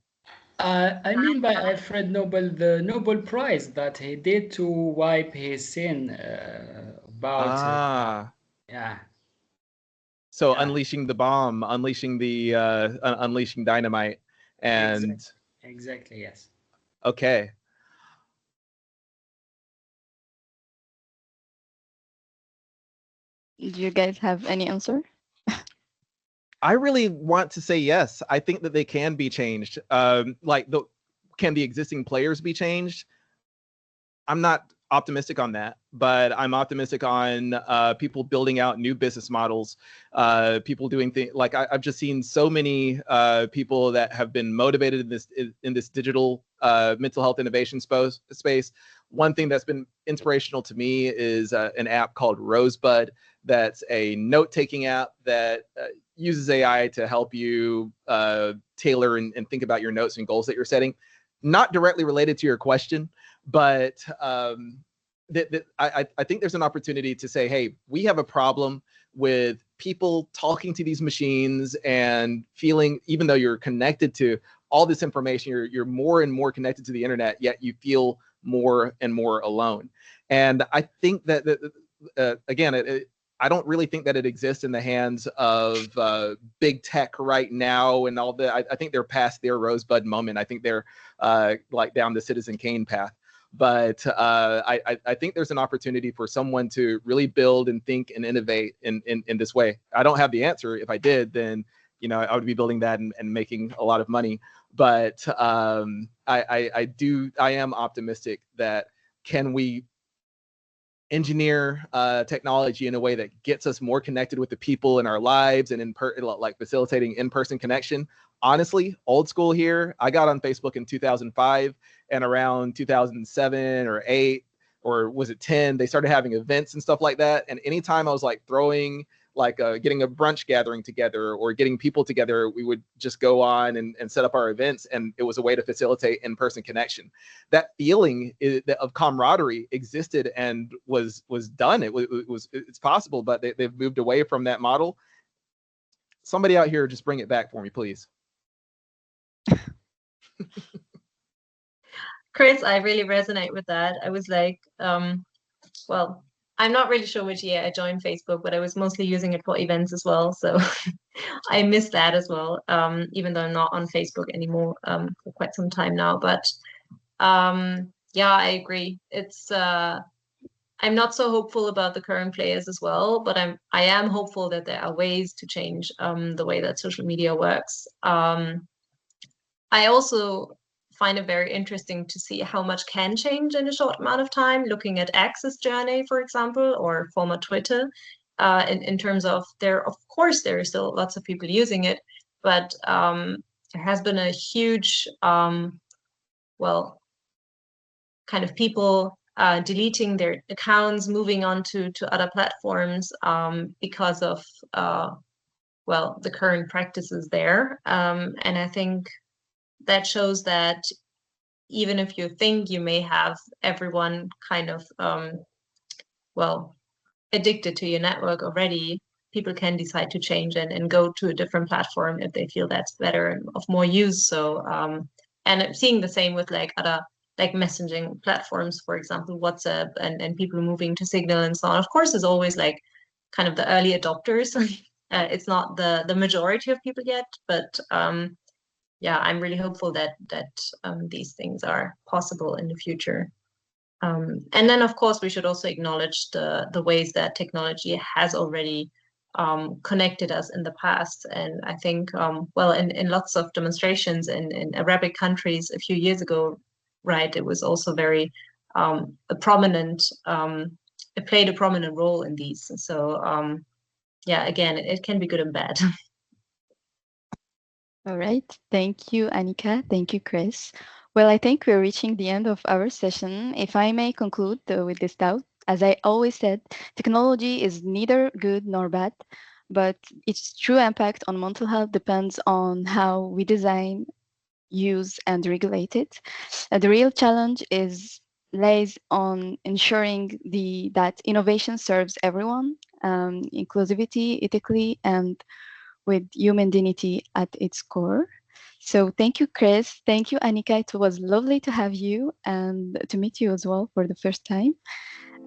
G: I mean by Alfred Nobel the Nobel Prize that he did to wipe his sin about. Yeah.
C: So unleashing the bomb, unleashing the unleashing dynamite, and
G: exactly yes.
C: Okay.
D: Do you guys have any answer?
C: I really want to say yes. I think that they can be changed. Can the existing players be changed? I'm not optimistic on that, but I'm optimistic on people building out new business models, people doing things like I've just seen so many people that have been motivated in this digital mental health innovation space. One thing that's been inspirational to me is an app called Rosebud. That's a note-taking app that uses AI to help you tailor and think about your notes and goals that you're setting. Not directly related to your question, but I think there's an opportunity to say, hey, we have a problem with people talking to these machines and feeling, even though you're connected to all this information, you're more and more connected to the internet, yet you feel more and more alone. And I think that again, I don't really think that it exists in the hands of big tech right now and all that. I think they're past their Rosebud moment. I think they're like down the Citizen Kane path. But I think there's an opportunity for someone to really build and think and innovate in this way. I don't have the answer. If I did, then I would be building that and making a lot of money. But I am optimistic that can we engineer technology in a way that gets us more connected with the people in our lives and like facilitating in-person connection. Honestly, old school here, I got on Facebook in 2005, and around 2007 or 8, or was it 10, they started having events and stuff like that. And anytime I was like throwing getting a brunch gathering together or getting people together, we would just go on and set up our events, and it was a way to facilitate in-person connection. That feeling of camaraderie existed and was done. It's possible, but they've moved away from that model. Somebody out here, just bring it back for me, please.
B: Chris, I really resonate with that. I was like, well, I'm not really sure which year I joined Facebook, but I was mostly using it for events as well. So I miss that as well, even though I'm not on Facebook anymore for quite some time now. But yeah, I agree. I'm not so hopeful about the current players as well, but I am hopeful that there are ways to change the way that social media works. I also find it very interesting to see how much can change in a short amount of time, looking at X's journey, for example, or former Twitter, in terms of of course, there are still lots of people using it, but there has been a huge, kind of people deleting their accounts, moving on to other platforms because of, the current practices there. And I think that shows that even if you think you may have everyone kind of, addicted to your network already, people can decide to change and go to a different platform if they feel that's better and of more use. So, and I'm seeing the same with like other like messaging platforms, for example, WhatsApp, and people moving to Signal and so on. Of course, there's always like kind of the early adopters. It's not the majority of people yet, but yeah, I'm really hopeful that these things are possible in the future. And then, of course, we should also acknowledge the ways that technology has already connected us in the past. And I think, in lots of demonstrations in Arabic countries a few years ago, right, it was also very it played a prominent role in these. So, yeah, again, it can be good and bad.
D: All right. Thank you, Annika. Thank you, Chris. Well, I think we're reaching the end of our session. If I may conclude with this thought, as I always said, technology is neither good nor bad, but its true impact on mental health depends on how we design, use, and regulate it. The real challenge lays on ensuring that innovation serves everyone, inclusivity, ethically, and with human dignity at its core. So thank you, Chris. Thank you, Annika. It was lovely to have you and to meet you as well for the first time.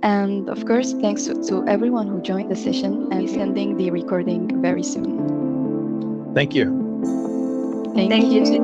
D: And of course, thanks to everyone who joined the session and sending the recording very soon.
C: Thank you.
D: Thank you.
B: Too.